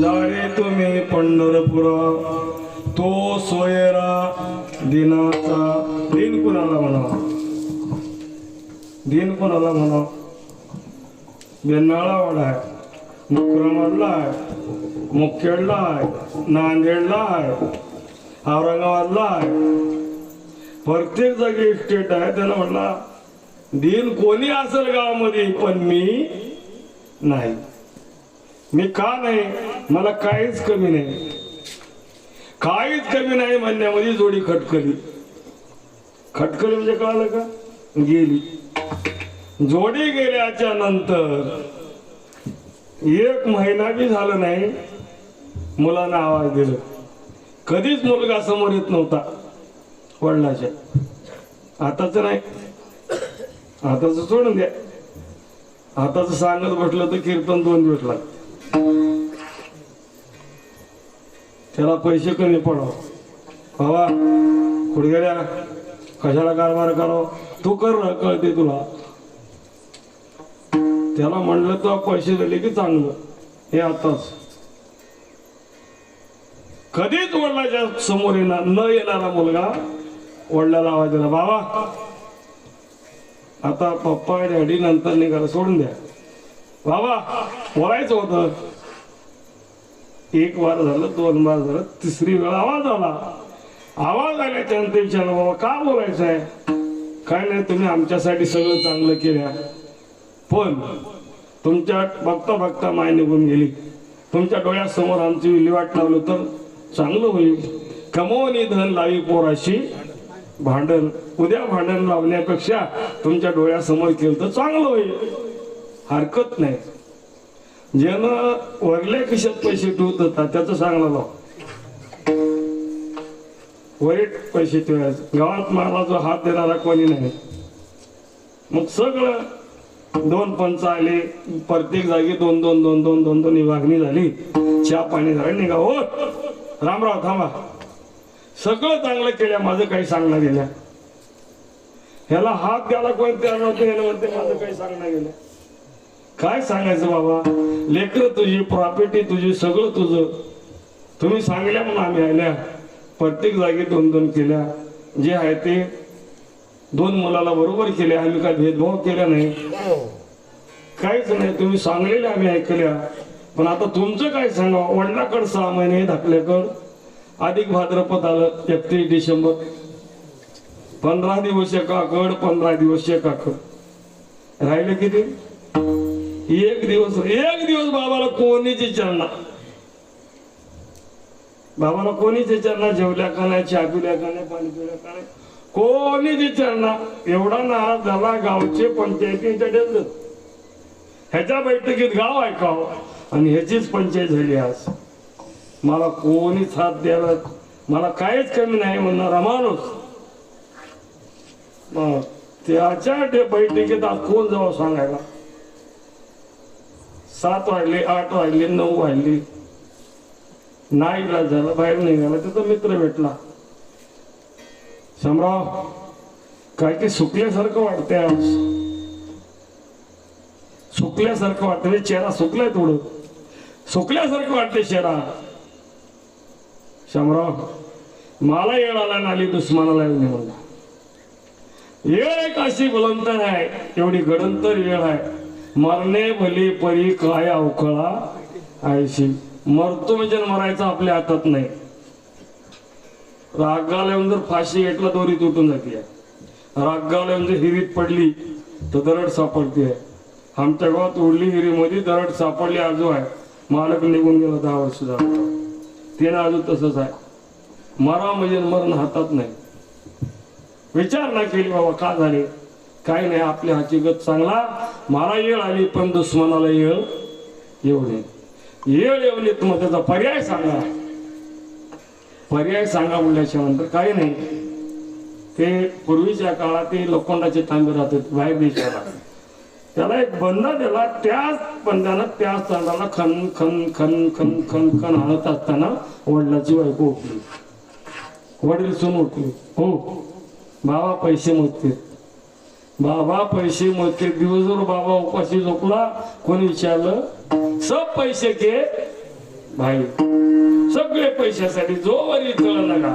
दारे तुम्ही पंढरपुरा तो सोयरा दिनाचा दिन कुणाला म्हणा दिन कोणाला म्हणा बेन्नाळा वाडा आहे मुक्रमाडला आहे मुखेडला आहे नांदेडला आहे औरंगाबादला आहे प्रत्येक जागी स्टेट आहे त्याला म्हटला दिन कोणी असेल गावामध्ये पण मी नाही मी का नाही मला काहीच कमी नाही काहीच कमी नाही म्हणण्यामध्ये जोडी खटकली खटकली म्हणजे कळालं का गेली जोडी गेल्याच्या नंतर एक महिना बी झालं नाही मुलांना आवाज दिला कधीच मुलगा समोर येत नव्हता वडिलाच्या आताच नाही आताच सोडून द्या आताच सांगत बसलं तर कीर्तन 2 दिवस लागत त्याला पैसे कमी पडाव बाबा कुठे गेल्या कशाला कारभार करावं तू कर कळते तुला त्याला म्हणलं तर पैसे दिले की चांगलं हे आताच कधीच वडिलाच्या समोर येणार न येणारा मुलगा वडिलाला आवाज दिला बाबा आता पप्पा डॅडी नंतर निघाला सोडून द्या बाबा बोलायचं होतं 1 वार झालं 2 वार झालं 3री वेळ आवाज आल्याच्या नंतर विचारलं बाबा का बोलायचं आहे काय नाही तुम्ही आमच्यासाठी सगळं चांगलं केलं पण तुमच्या बघता बघता माय निघून गेली तुमच्या डोळ्यासमोर आमची विल्हेवाट लावलं तर चांगलं होईल कमवणी धन लावी पोराशी भांडण उद्या भांडण लावण्यापेक्षा तुमच्या डोळ्यासमोर केलं तर चांगलं होईल हरकत नाही ज्यानं वरल्या खिशात पैसे ठेवत होता त्याचं चांगलं लाव वरीत पैसे ठेवायचे गावात मला जो हात देणारा कोणी नाही मग सगळं 2 पंच आले प्रत्येक जागी 2 विभागणी झाली चहा पाणी झालं निघा हो रामराव थांबा सगळं चांगलं केलं माझं काही सांगणं गेल्या ह्याला हात द्यायला कोणी तयार नव्हतं ह्याला म्हणते माझं काही सांगणं गेलं काय सांगायचं बाबा लेकरं तुझी प्रॉपर्टी तुझी सगळं तुझं तुम्ही सांगल्या म्हणून आम्ही आल्या प्रत्येक जागी 2 केल्या जे आहे ते 2 मुलाला बरोबर केल्या आम्ही काय भेदभाव केला नाही काहीच नाही तुम्ही सांगलेल्या आम्ही ऐकल्या पण आता तुमचं काय सांगा वडिलाकडं 6 महिने धाकल्याकडं अधिक भाद्रपद आलं 31 डिसेंबर 15 दिवस एकाकड 15 दिवस एकाकड राहिले किती 1 दिवस बाबाला कोणीच विचारणार बाबाला कोणीच विचारणार जेवल्या का नाही चहा पिल्या का नाही पाणी पिल्या का नाही कोणीच विचारणार एवढा नाराज झाला गावचे पंचायतीच्या डेल ह्याच्या बैठकीत गाव ऐकावं आणि ह्याचीच पंचायत झाली आज मला कोणीच हात द्यायला मला काहीच कमी नाही म्हणणारा माणूस त्याच्या बैठकीत आज कोण जावं सांगायला 7 वाजले 8 वाजले 9 वाजले नाही इलाज झाला, बाहेर निघाला, त्याचा मित्र भेटला. शामराव, काय की सुकल्यासारखं वाटतंय आज, सुकल्यासारखं वाटतंय, चेहरा सुकलाय, थोडं सुकल्यासारखं वाटतंय चेहरा. शामराव, मला येळ आला नाली दुश्मनाला येऊ नये म्हणला. येळ एक अशी बुलंद आहे, एवढी गडंतर येळ आहे. मरणे भली परी काय अवकळा आयशी. मरतो म्हणजे मरायचं आपल्या हातात नाही. रागाला येऊन जर फाशी घेतला दोरी तुटून जाते. रागाला येऊन जर हिरीत पडली तर दरड सापडते. आमच्या गावात उडली हिरीमध्ये दरड सापडली, आजू आहे. मालक निघून गेला 10 वर्ष झालं, तिने अजून तसंच आहे. मरा म्हणजे मरण हातात नाही. विचार ना केली बाबा का झाले, काही नाही, आपल्या हकीकत चांगला. मला येळ आली पण दुश्मनाला येळ येऊ नये. येळ येऊ नये मग त्याचा पर्याय सांगा. पर्याय सांगा बोलल्याच्या नंतर काही नाही. ते पूर्वीच्या काळात ते लोखंडाचे तांबे राहतात बाहेर देशाला, त्याला एक बंदा दिला. त्याच बंदानं त्याच तांडाला खन खन खन खन खन खन आणत असताना वडिलाची बायको उठली. वडील सून उठली. हो बाबा पैसे मोजते, बाबा पैसे मोजते. दिवसभर बाबा उपाशी झोपला. कोणी विचारलं, सब पैसे के भाई, सगळे पैशासाठी. जो वरी तळ नका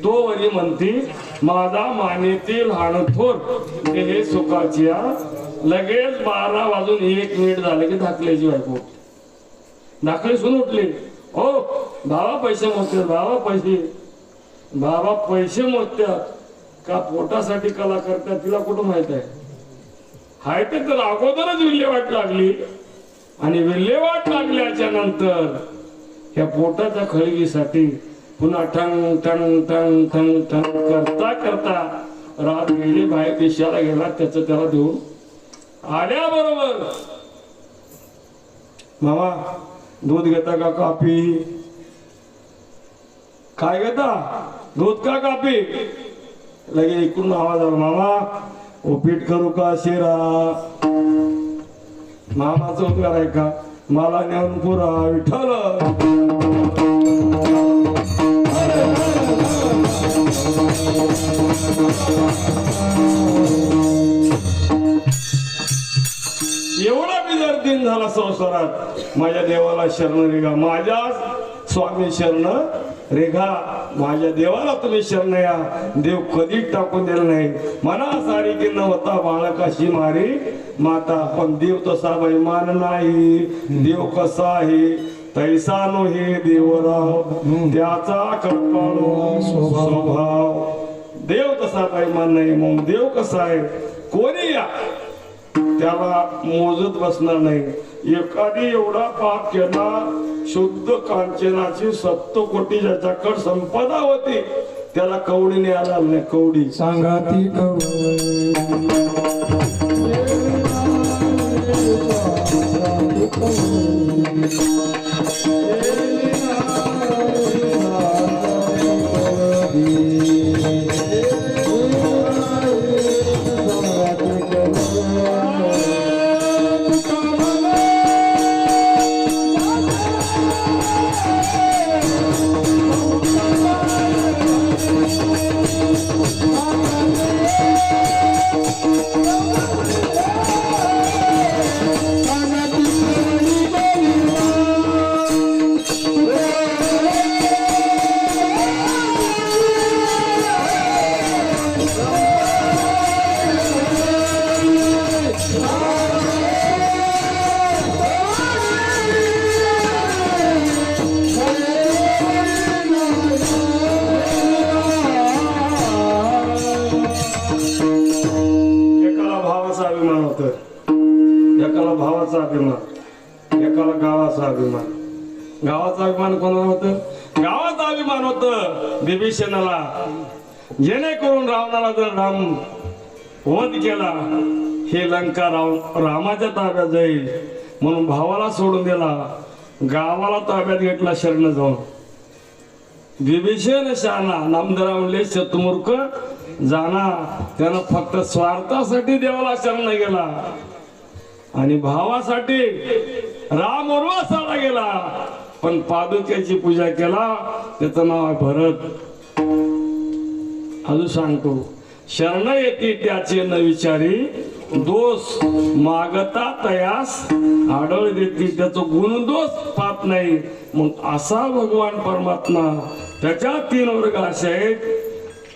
तो वरी म्हणती, माझा मानेतील हाणथोर हे सुखाची. लगेच 12 वाजून 1 मिनिट झाले की धाकल्याची बायको, धाकले सून उठले. हो बाबा पैसे मोजतात, बाबा पैसे, बाबा पैसे मोजतात का पोटासाठी कला करतात तिला कुठं माहित आहे. हाय ते तर अगोदरच विल्हेवाट लागली. आणि विल्हेवाट लागल्याच्या नंतर या पोटाच्या खळगीसाठी पुन्हा ठंग ठंग ठंग ठंग ठंग करता करता रात गेली. बाहेर देशाला गेला, त्याचं त्याला देऊन आल्याबरोबर, मामा दूध घेता का कापी, काय घेता, दूध का कापी. लगे इकडून आवाज आला, मामा उपीट करू का शिरा. मामाचं उद्गार आहे का, मला नेऊन पुरा विठ्ठल. एवढा बिजार दिन झाला संसारात. माझ्या देवाला शरण रेगा, माझ्या स्वामी शरण रेगा, माझ्या देवाला तुम्ही शरण या. देव कधीच टाकून दिला नाही. मना सारी की नव्हता बाळकाशी मारी माता, पण देव तसा बैमान नाही. देव कसा आहे तैसा नो हे देवराव, त्याचा कळपाळू स्वभाव. देव तसा बैमान नाही. मग देव कसा आहे, कोणी या त्याला मोजत बसणार नाही. एखादी एवढा पाप केला, शुद्ध कांचनाची 7 कोटी ज्याच्याकडे संपदा होती, त्याला कवडीने आला नाही. कवडी सांगा ती एकाला भावाचा अभिमान, एकाला गावाचा अभिमान. गावाचा अभिमान कोणाला होतं, गावाचा अभिमान होतं विभीषणाला. जेणेकरून रावणाला जर राम वध केला, हे लंका रामाच्या ताब्यात जाईल म्हणून भावाला सोडून दिला, गावाला ताब्यात घेतला शरण जाऊन. विभीषण शहाणा, नामदेवराव म्हणले शतमूर्ख जाना. त्यानं फक्त स्वार्थासाठी देवाला शरण गेला आणि भावासाठी राम वनवासाला गेला. पण पादुक्याची पूजा केला त्याचं नाव आहे भरत. अजून सांगतो, शरण येते त्याचे न विचारी, दोष मागता तयास आढळ देते, त्याचं गुण दोष पाहत नाही. मग असा भगवान परमात्मा, त्याच्या 3 वर्ग असे आहेत,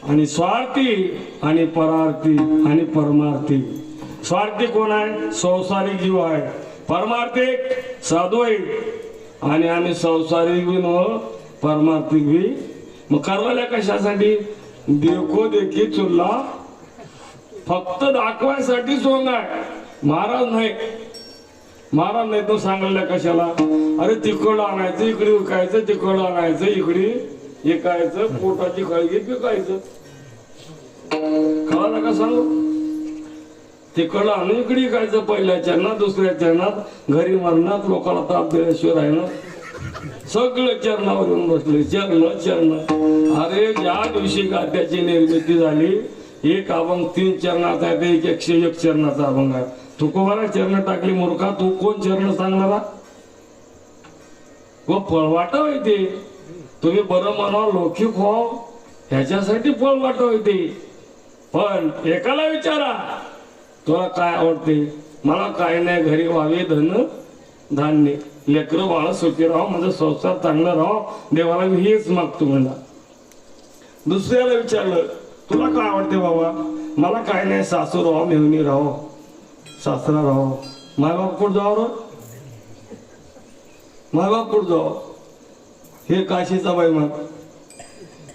आणि स्वार्थी आणि परार्थी आणि परमार्थी. स्वार्थी कोण आहे? संसारिक जीव आहे. परमार्थिक साधू आहे. आणि आम्ही संसारिक बी न परमार्थिक बी. मग करलेल्या कशासाठी? देखो देखी चुल्ला, फक्त दाखवायसाठी सोंग आहे. महाराज नाही तो सांगलेल्या कशाला? अरे तिकडं आणायचं, इकडे विकायचं, तिकडं आणायचं, इकडे विकायचं, पोटाची खळगी विकायचं. कळालं का सांगू? तिकडं आणून इकडे विकायचं, पहिल्या चरणात, दुसऱ्या चरणात, घरी मरणात, लोकांना ताप दिल्याशिवाय राहिलं. सगळं चरणावर येऊन बसले, चरण. अरे ज्या दिवशी गाद्याची निर्मिती झाली, एक अभंग 3 चरणाचा आहे, ते 101 चरणाचा अभंग आहे. तुकोबाला चरण टाकली मूर्खा, तू कोण चरण सांगणारा? व फळवाट होते. तुम्ही बरं म्हणा, लौकिक हो, ह्याच्यासाठी फळवाट होते. पण एकाला विचारा, तुला काय आवडते? मला काय नाही, घरी व्हावे धन धान्य, लेकरं बाळ सुखी राहो, माझा संसार चांगला राहो, देवाला मी हेच मागतो म्हणला. दुसऱ्याला विचारलं, तुला काय आवडते बाबा? मला काय नाही, सासू राहो, मेहुणी राहो, सासरा राहो. मायबाप कुठं जावं? मायबाप कुठं जावं? हे काशीचा बाई मग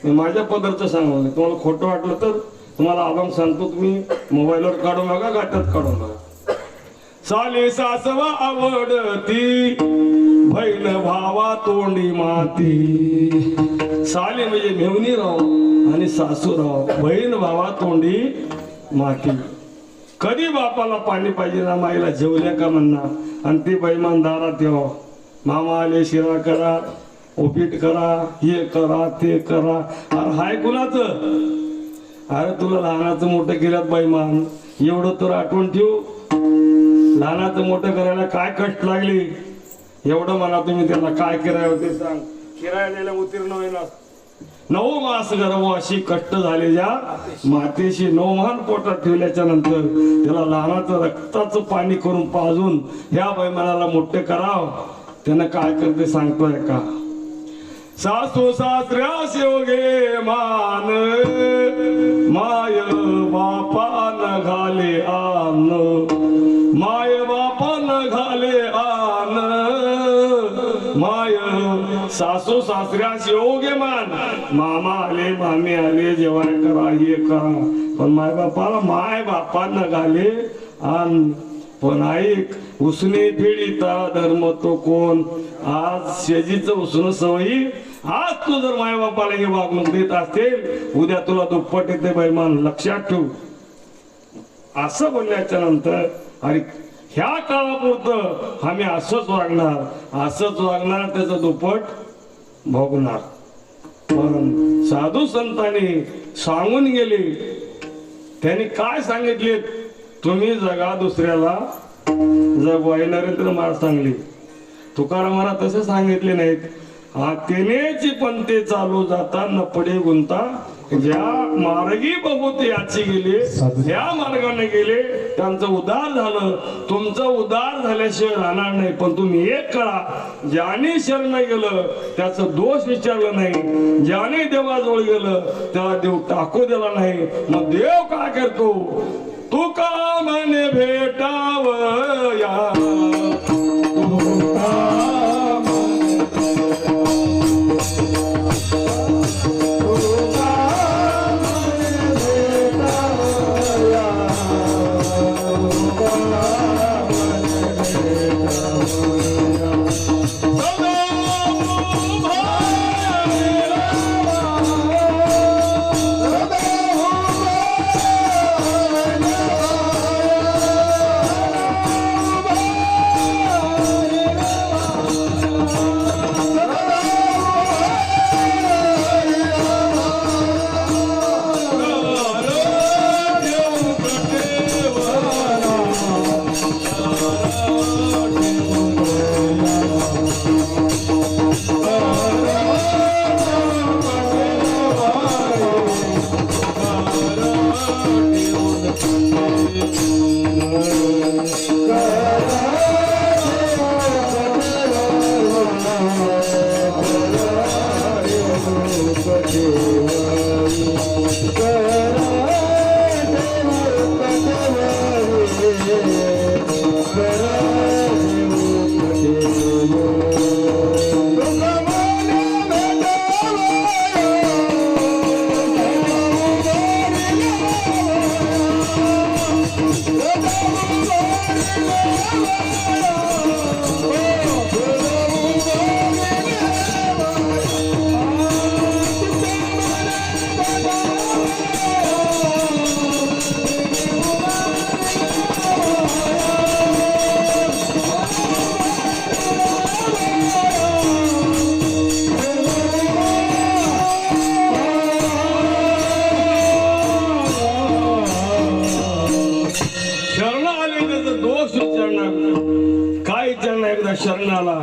मी माझ्या पदरचं सांगू. तुम्हाला खोटं वाटलं तर तुम्हाला अभंग सांगतो, तुम्ही मोबाईलवर काढून बघा, गाठ्यात काढून बघा. साले सासवा आवडती, बहीण भावा तोंडी माती. साले म्हणजे मेहुणी राव आणि सासू राव, बहीण भावा तोंडी माती. कधी बापाला पाणी पाहिजे ना, माईला जेवल्या का म्हणणार. आणि ती बैमान दारात येऊ, मामा आले, शिरा करा, उपीट करा, हे करा, ते करा. अरे हाय कुणाचं? अरे तुला लहानाचं मोठं केल्यात बैमान, एवढं तर आठवण ठेव. लहानाचं मोठं करायला काय कष्ट लागली, एवढं म्हणा तुम्ही त्याला. काय किराय होते सांग? किराया द्यायला उत्तीर्ण होईना. 9 मास गर्भवाशी कष्ट झाले ज्या मातेशी, 9 मान पोटात ठेवल्याच्या नंतर त्याला लहानाचं रक्ताचं पाणी करून पाजून ह्या बैमानाला मोठे कराव. त्यानं काय करते सांगतोय का? सासू सासऱ्यास योगे मान, माय बापान घाले आन, माय बापान घाले आन, माय सासू सासऱ्यास योगे मान. मामा आले, मामी आले, जेवण करा, हे करा, पण माय बापान घाले आन. पण ऐक, उसने फेडीता धर्म तो कोण? आज शेजीचं उसणं सवयी. आज तू जर माय बापाला हे वागणूक देत असतील, उद्या तुला दुप्पट येते बैमान, लक्षात ठेव. असं बोलल्याच्या नंतर अरे ह्या काळापुरतं आम्ही असंच वागणार, त्याचं दुप्पट भोगणार. पण साधू संतांनी सांगून गेले. त्यांनी काय सांगितले? तुम्ही जगा, दुसऱ्याला जगवा. नरेंद्र महाराज सांगले, तुकाराम महाराज तसे सांगितले नाहीत. तेनेची पंते चालू जाता न पडे गुंता, ज्या मार्गी बघूते याची गेले, ज्या मार्गाने गेले त्यांचं उद्धार झालं. तुमचं उद्धार झाल्याशिवाय राहणार नाही. पण तुम्ही एक करा, ज्याने शरण गेलं त्याचं दोष विचारलं नाही, ज्याने देवाजवळ गेलं त्याला देव टाकू दिला नाही. मग देव काय करतो? तुका मने भेटावया, शरण आले त्याचा दोष विचारणार काय विचारणार एकदा शरणाला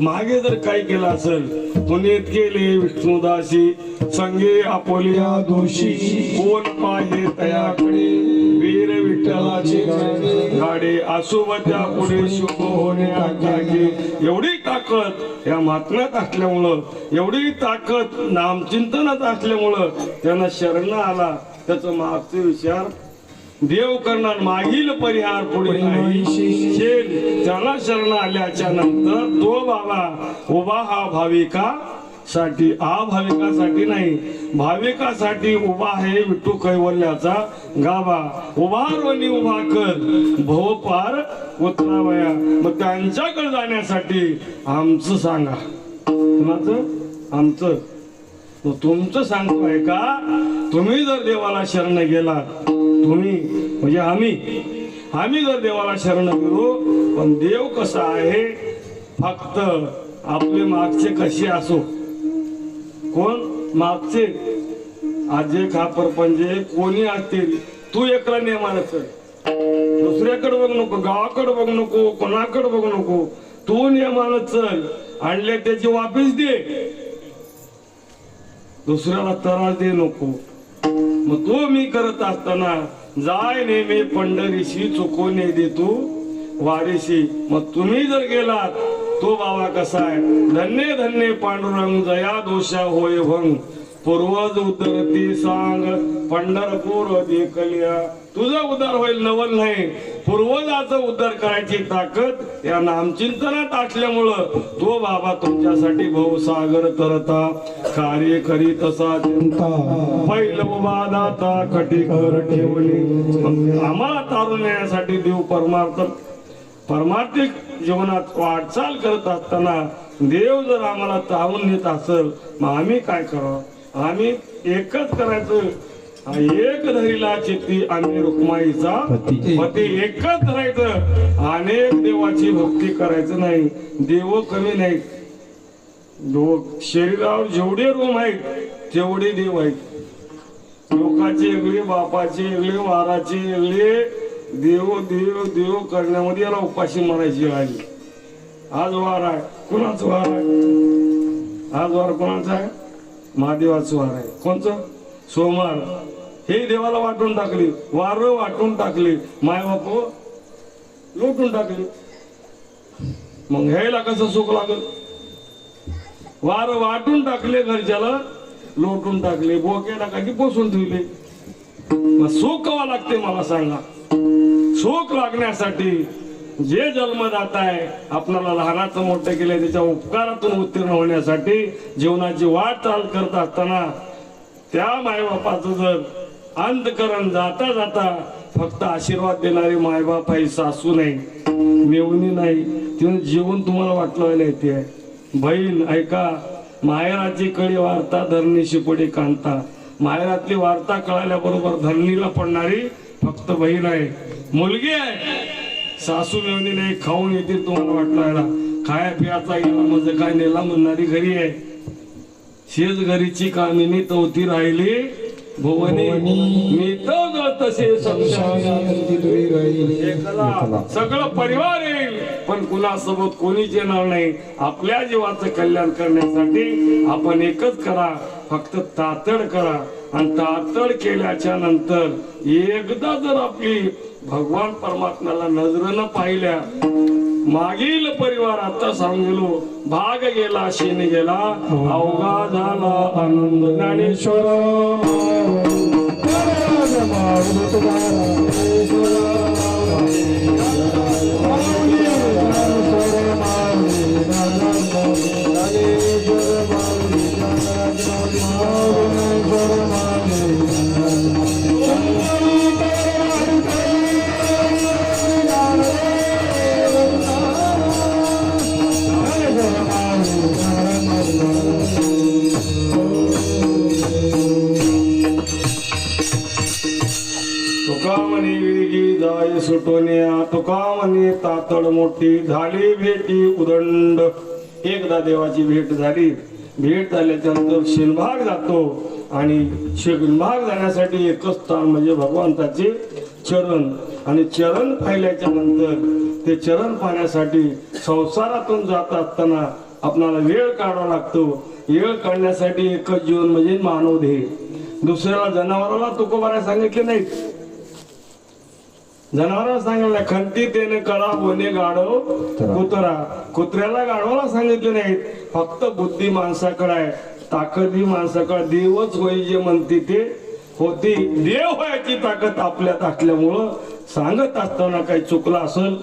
मागे जर काय केलं असेल पुनीत केले विष्णुदासी संगे आपोलिया दोषी कोण पाहिजे तयाकडे वीर विठ्ठलाचे गाडे असुबत्या पुढे शुभ होणे आकागे. एवढी ताकद या महात्म्यात असल्यामुळं एवढी ताकद नामचिंतनात असल्यामुळं त्यांना शरण आला. त्याचं मागचे विचार देव करणार मागील परिहार पुढे नाही शेल. त्याला शरण आल्याच्या नंतर तो बाबा उभा हा भाविकासाठी भाविकासाठी नाही भाविकासाठी उभा आहे विठू कैवल्याचा गाभा. उभा रोनी उभा कर भव पार उतरावया. मग त्यांच्याकडे जाण्यासाठी आमचं सांगा. कुणाचं? आमचं. तुमचं सांगतोय का? तुम्ही जर देवाला शरण गेला तुम्ही म्हणजे आम्ही जर देवाला शरण गेलो पण देव कसा आहे फक्त आपले मागचे कसे असो कोण मागचे आजे खापर पंजे कोणी असतील तू एकला नेमानं चल. दुसऱ्याकडे बघ नको गावाकडे बघ नको कोणाकडे बघ नको तू नेमानं चल. आणले त्याची वापिस दे दुसऱ्याला त्रास दे नको. मग तो मी करत असताना जाय नेहमी पंढरीशी चुकवणे दे तू वारीशी. मग तुम्ही जर गेलात तो बाबा कसा आहे धन्य धन्य पांडुरंग जया दोषा होय भंग पूर्वज उतरती सांग पंढरपूर देखलिया. तुझा उद्धार होईल नवल नाही पूर्वजाचा उद्धार करायची ताकद या नामचिंतनात असल्यामुळं तो बाबा तुमच्यासाठी भवसागर तरता कार्य करीत असा पहिल उभा दाता कटी कर ठेवली. आम्हाला तारून येण्यासाठी देव परमार्थिक जीवनात वाटचाल करत असताना देव जर आम्हाला तारून नेत असेल मग आम्ही काय करावं? आम्ही एकच करायचं एक धरीला चित्ती आम्ही रुक्माईचा पती एकच धरायचं. अनेक देवाची भक्ती करायचं नाही. देव कमी नाही. शरीरावर जेवढे रूम आहेत तेवढे देव आहेत. लोकांचे वेगळे बापाचे वेगळे वाराचे वेगळे देव देव देव करण्यामध्ये याला उपाशी मारायची आली. आज वार आहे कुणाचं वार आहे? आज वार कोणाचा आहे? महादेवाचं वार आहे. कोणचं? सोमवार. हे देवाला वाटून टाकली वार वाटून टाकली माय बाप लोटून टाकली. मग ह्याला कसं सुख लागल? वार वाटून टाकले घरच्याला लोटून टाकले बोके टाकायची पोसून ठेवले. मग सुख कवा लागते मला सांगा? सुख लागण्यासाठी जे जन्मदाता आहे आपल्याला लहानाचं मोठं केलं त्याच्या उपकारातून उत्तीर्ण होण्यासाठी जीवनाची वाटचाल करत असताना त्या मायबापाचं जर अंतकरण जाता जाता फक्त आशीर्वाद देणारी मायबाप आहे सासू नाही मेवणी नाही तिने जीवन तुम्हाला वाटलं नाही. ते बहीण ऐका माहेराची कळी वार्ता धरणीशी पुढे कांता. माहेरातली वार्ता कळाल्याबरोबर धरणीला पडणारी फक्त बहीण आहे. मुलगी आहे सासू मेवणी नाही खाऊन येतील तुम्हाला वाटलं खाया पियाचा गेला म्हणजे काय नेला म्हणणारी घरी आहे. शेज घरीची कामिनी तवती राहिली भुवनी मी तो तसे सगळं परिवार येईल पण कुणासोबत कोणीच येणार नाही. आपल्या जीवाचं कल्याण करण्यासाठी आपण एकच करा फक्त तातड करा. आणि तातड केल्याच्या नंतर एकदा जर आपली भगवान परमात्म्याला नजरेनं पाहिल्या मागील परिवार आता सांगिलो भाग गेला शेण गेला अवघा झाला आनंद ज्ञानेश्वर तुका म्हणे वेगी जाय सुटोन्या तुका म्हणे तातड मोठी झाली भेटी उदंड. एकदा देवाची भेट झाली. भेट झाल्याच्यानंतर शिनभाग जातो आणि शिनभाग जाण्यासाठी एकच स्थान म्हणजे भगवंताचे चरण. आणि चरण पाहिल्याच्या नंतर ते चरण पाहण्यासाठी संसारातून जात असताना आपणाला वेळ काढावा लागतो. वेळ काढण्यासाठी एकच जीवन म्हणजे मानव देह. दुसऱ्याला जनावराला तुकोबारा सांगितले नाहीत. जनावराला सांगितलं खंती तेने कळा बोने गाढव कुत्रा. कुत्र्याला गाढवाला सांगितले नाहीत. फक्त बुद्धी माणसाकडे आहे, ताकद माणसाकडे. देवच होई जे म्हणते ते होती. देव व्हायची ताकद आपल्यात असल्यामुळं सांगत असताना काही चुकलं असेल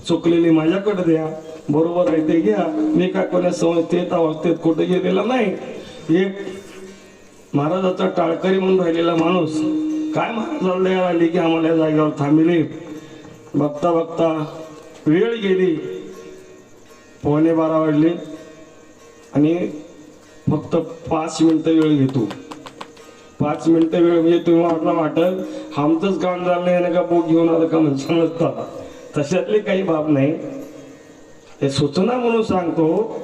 चुकलेली माझ्याकडे द्या, बरोबर आहे ते घ्या. मी काय कोणा संस्थेत अवस्थेत कुठे गेलेला नाही. एक महाराजाचा टाळकरी म्हणून राहिलेला माणूस काय महाराजाला आली की आम्हाला या जागेवर थांबले. बघता बघता वेळ गेली, 11:15 वाजले आणि फक्त 5 मिनिटं वेळ घेतो. 5 मिनिटं वेळ म्हणजे तुम्ही आपला वाटत आमचंच काम झालं नाही का बोक घेऊन आलं का म्हणजे नसता. तशातले काही बाब नाही. हे सूचना म्हणून सांगतो.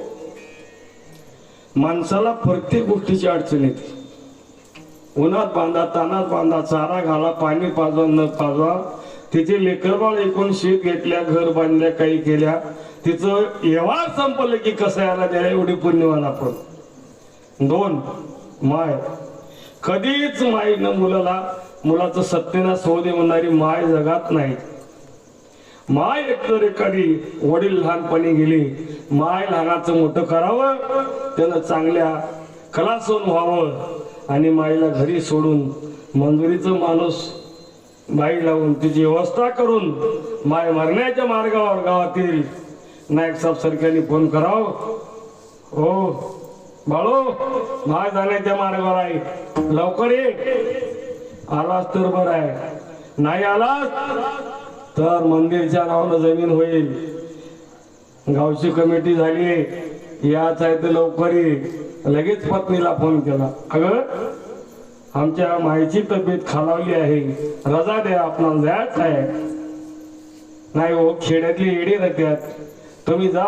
माणसाला प्रत्येक गोष्टीची अडचण येते. उन्हात बांधा, तानात बांधा, चारा घाला, पाणी पाजवा न पाजवा. तिचे लेकरबाळ एकूण शेत घेतल्या, घर बांधल्या, काही केल्या. तिचं व्यवहार संपलं की कसं यायला द्यायला एवढी पुण्यवान आपण. 2 माय. कधीच माईनं मुलाचं सत्यानाश होऊ दे म्हणणारी माय जगात नाही. माय एकतर एखादी वडील लहानपणी गेली, माय लहानाचं मोठं करावं, त्यानं चांगल्या कलासून व्हावं आणि माईला घरी सोडून मंजुरीचं माणूस बाई लावून तिची व्यवस्था करून माय मरण्याच्या मार्गावर गावातील नायक साहेब सरकारने फोन करावं. हो बाळो, माय जाण्याच्या मार्गावर आहे, लवकर ये. आलास तर बरं आहे, नाही आलास तर मंदिरच्या नावानं जमीन होईल. गावची कमिटी झाली, याच आहे तर लवकर ये. लगेच पत्नीला फोन केला, अगं आमच्या माईची तब्येत खालावली आहे, रजा द्या, आपणाला जायचं आहे. नाही हो, खेड्यातली येडे राहतात, तुम्ही जा,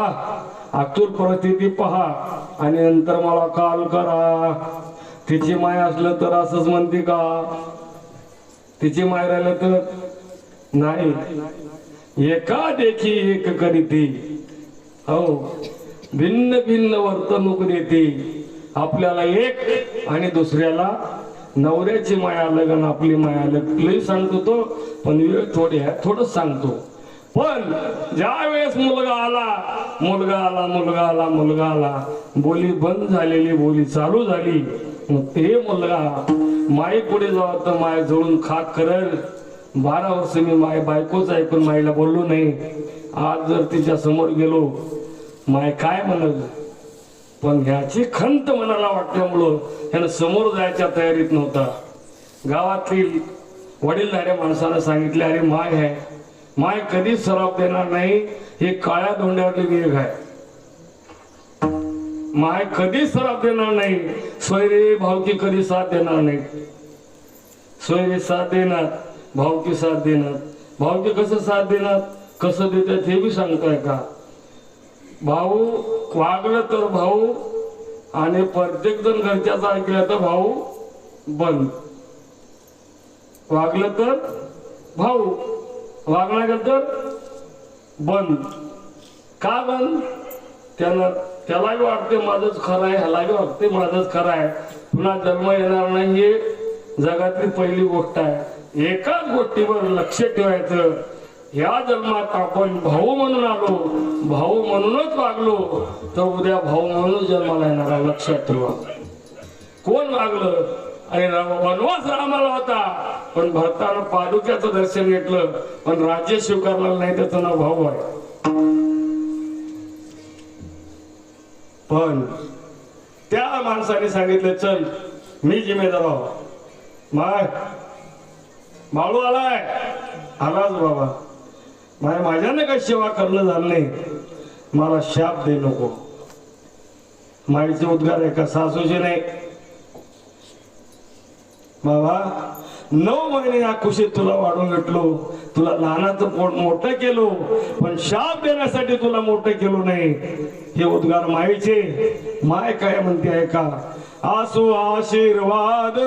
आतूर परिस्थिती पहा आणि नंतर मला कॉल करा. तिची माय असलं तर असंच म्हणते का? तिची माय राहिलं तर नाही. एका देखी एक करीती. हो, भिन्न भिन्न वर्तणूक देते. आपल्याला एक आणि दुसऱ्याला नवऱ्याची माया लगन आपली माया लई सांगतो तो, पण वेळ थोडंच सांगतो. पण ज्या वेळेस मुलगा आला, बोली बंद झालेली बोली चालू झाली. मग ते मुलगा माई पुढे जावं तर माय जवळून खाक करल. 12 वर्ष मी माय बायकोच आहे, पण माईला बोललो नाही. आज जर तिच्या समोर गेलो, माय काय म्हणल, पण ह्याची खंत मनाला वाटल्यामुळं ह्यानं समोर जायच्या तयारीत नव्हता. गावातील वडीलधाऱ्या माणसाला सांगितले, अरे माय आहे, माय कधीच सराव देणार नाही, हे काळ्या धोंड्यावरली वेग आहे. माय कधीच सराव देणार नाही. सोयरे भावकी कधी साथ देणार नाही. सोयरे साथ देणार, भावकी साथ देणार. भावकी कसं साथ देणार, कसं देतात हे बी सांगताय का? भाऊ वागलं तर भाऊ, आणि प्रत्येक जण घरच्याचा ऐकलं तर भाऊ बंद. वागलं तर भाऊ, वागणार तर बंद. का बंद? त्यालाही वाटते माझंच खरं आहे, ह्यालाही वाटते माझंच खरं आहे. पुन्हा जन्म येणार नाही हे जगातली पहिली गोष्ट आहे. एकाच गोष्टीवर लक्ष ठेवायचं, या जन्मात आपण भाऊ म्हणून आलो, भाऊ म्हणूनच वागलो तर उद्या भाऊ म्हणूनच जन्माला येणारा, लक्षात ठेवा. कोण वागलं? अरे वनवास रामाला होता, पण भरताना पादुक्याचं दर्शन घेतलं, पण राज्य स्वीकारलं नाही, त्याचं नाव भाऊ आहे. पण त्या माणसाने सांगितलं, चल मी जिम्मेदार आहो. माय बाळू आलाय, आलाच बाबा, माझ्याने काही सेवा करणं झालं नाही, मला शाप दे नको. माईचे उद्गार आहे का? सासूचे नाही. बाबा 9 महिने या कुशीत तुला वाढून घेतलो, तुला लहानाचं पोट मोठं केलो, पण शाप देण्यासाठी तुला मोठं केलो नाही. हे उद्गार माईचे. माय काय म्हणते आहे का? आसू आशीर्वाद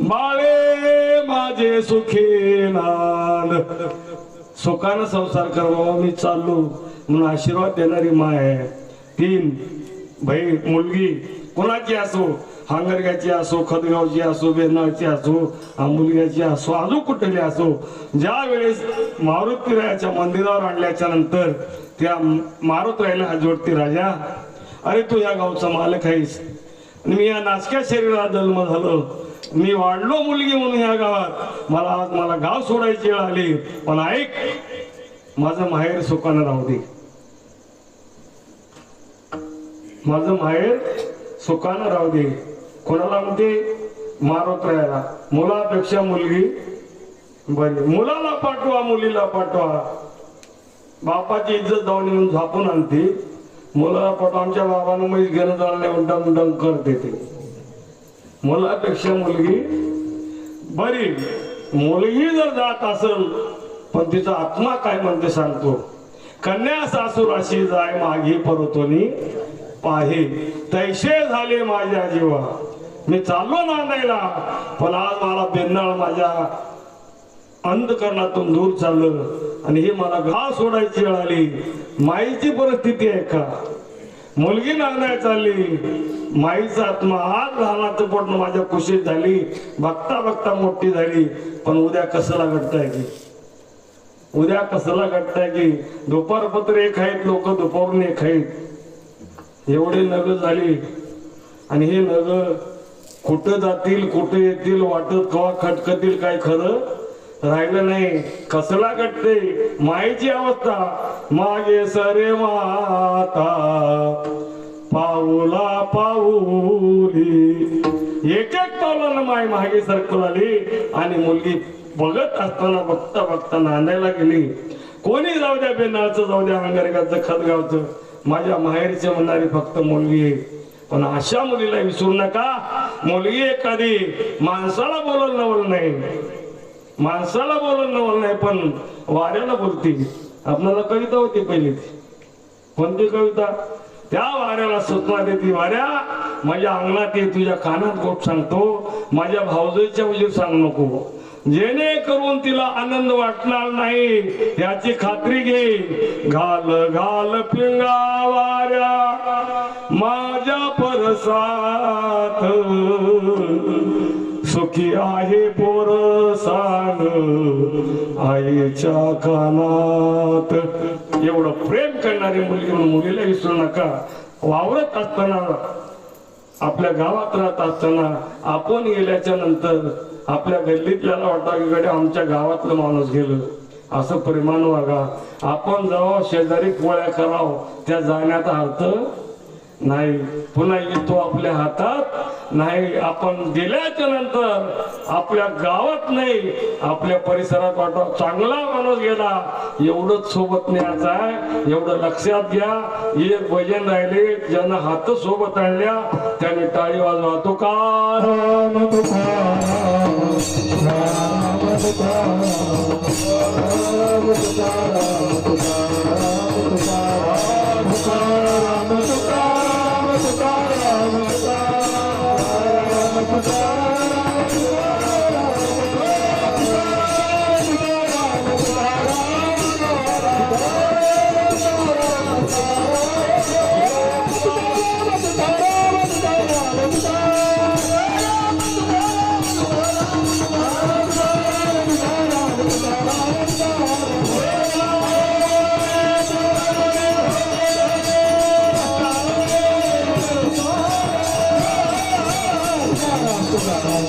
बाळे माझे सुखी नांद. सुखानं संसार कर बाबा, मी चाललो म्हणून आशीर्वाद देणारी माय आहे. 3 भाई मुलगी कोणाची असो, हांगरग्याची असो, खदगावची असो, बेनाळची असो, मुलग्याची असो, अजून कुठली असो, ज्या वेळेस मारुतीरायाच्या मंदिरावर आणल्याच्या नंतर त्या मारुतीरायाला हात जोडती, राजा अरे तू या गावचा मालक आहेस, मी या नाचक्या शरीराला जन्म झालो, मी वाढलो मुलगी म्हणून या गावात, मला गाव सोडायची वेळ आली, पण ऐक माझं माहेर सुखानं राहू दे, माझं माहेर सुखानं राहू दे. कोणाला म्हणते? मारुतीरायाला. मुलापेक्षा मुलगी बरी. मुलाला पाठवा, मुलीला पाठवा. बापाची इज्जत जाऊन येऊन झापून आणते, मुलाला पाठवा. आमच्या बाबानं मी घेणं जाणं नाही, डंग डंग करते ते. मुलापेक्षा मुलगी बरी. मुलगी जर जात असेल, पण तिचा आत्मा काय म्हणते सांगतो. कन्या सासूराशी जाय मागे परतोनी पाहे, तैसे झाले माझ्या जीवा. मी चाललो नांदायला, पण आज मला बेंदाळ माझ्या अंधकरणातून दूर चाललं, आणि ही मला गाव सोडायची वेळ आली. माईची परिस्थिती आहे का? मुलगी नांदाय चालली, माईचा आत्मा आज लहानाचं पोट माझ्या कुशीत झाली, बघता बघता मोठी झाली, पण उद्या कसला घडताय की, उद्या कसला घडताय की. दुपारपत्र एक आहेत लोक, दुपारून एक आहेत. एवढे नग झाली, आणि हे नग कुठं जातील कुठे येतील वाटत कवा खटकतील काय खरं राहिलं नाही. कसला घडते माईची अवस्था. मागे सरे माता पाऊला पाऊली, एक एक पावलानं माई मागे सरकू लागली, आणि मुलगी बघत असताना बघता बघता नांदायला गेली. कोणी जाऊ द्या, बेनाळचं जाऊ द्या, अंगारगाचं, खतगावचं, माझ्या माहेरचे म्हणणारी फक्त मुलगी आहे. पण अशा मुलीला विसरू नका. मुलगी एखादी माणसाला बोलल नवल नाही, माणसाला बोलल नवल नाही, पण वाऱ्याला बोलती. आपल्याला कविता होती पहिली, कोणती कविता? त्या वाऱ्याला सूचना देते, वाऱ्या माझ्या अंगणात ये, तुझ्या कानात गोट सांगतो, माझ्या भावजईच्या उजीर सांग नको, जेणेकरून तिला आनंद वाटणार नाही याची खात्री घे. घाल घाल पिंगा वाऱ्या माझ्या परसात, सुखी आहे पोर सांग आईच्या कानात. एवढं प्रेम करणारी मुलगी म्हणून मुलीला विसरू नका. वावरत असताना, आपल्या गावात राहत असताना, आपण गेल्याच्या नंतर आपल्या गल्लीतल्याला वाटा की कडे आमच्या गावातलं माणूस गेलं, असं प्रेमान वागा. आपण जावं शेजारी पोळ्या करावं, त्या जाण्याचा अर्थ नाही. पुन्हा येतो आपल्या हातात नाही. आपण गेल्याच्या नंतर आपल्या गावात नाही, आपल्या परिसरात वाटा चांगला माणूस गेला, एवढंच सोबत न्यायचं आहे, एवढं लक्षात घ्या. एक भजन राहिले, ज्यांना हात सोबत आणल्या त्याने टाळी वाजवा. तुकार Thank you. तुकाराम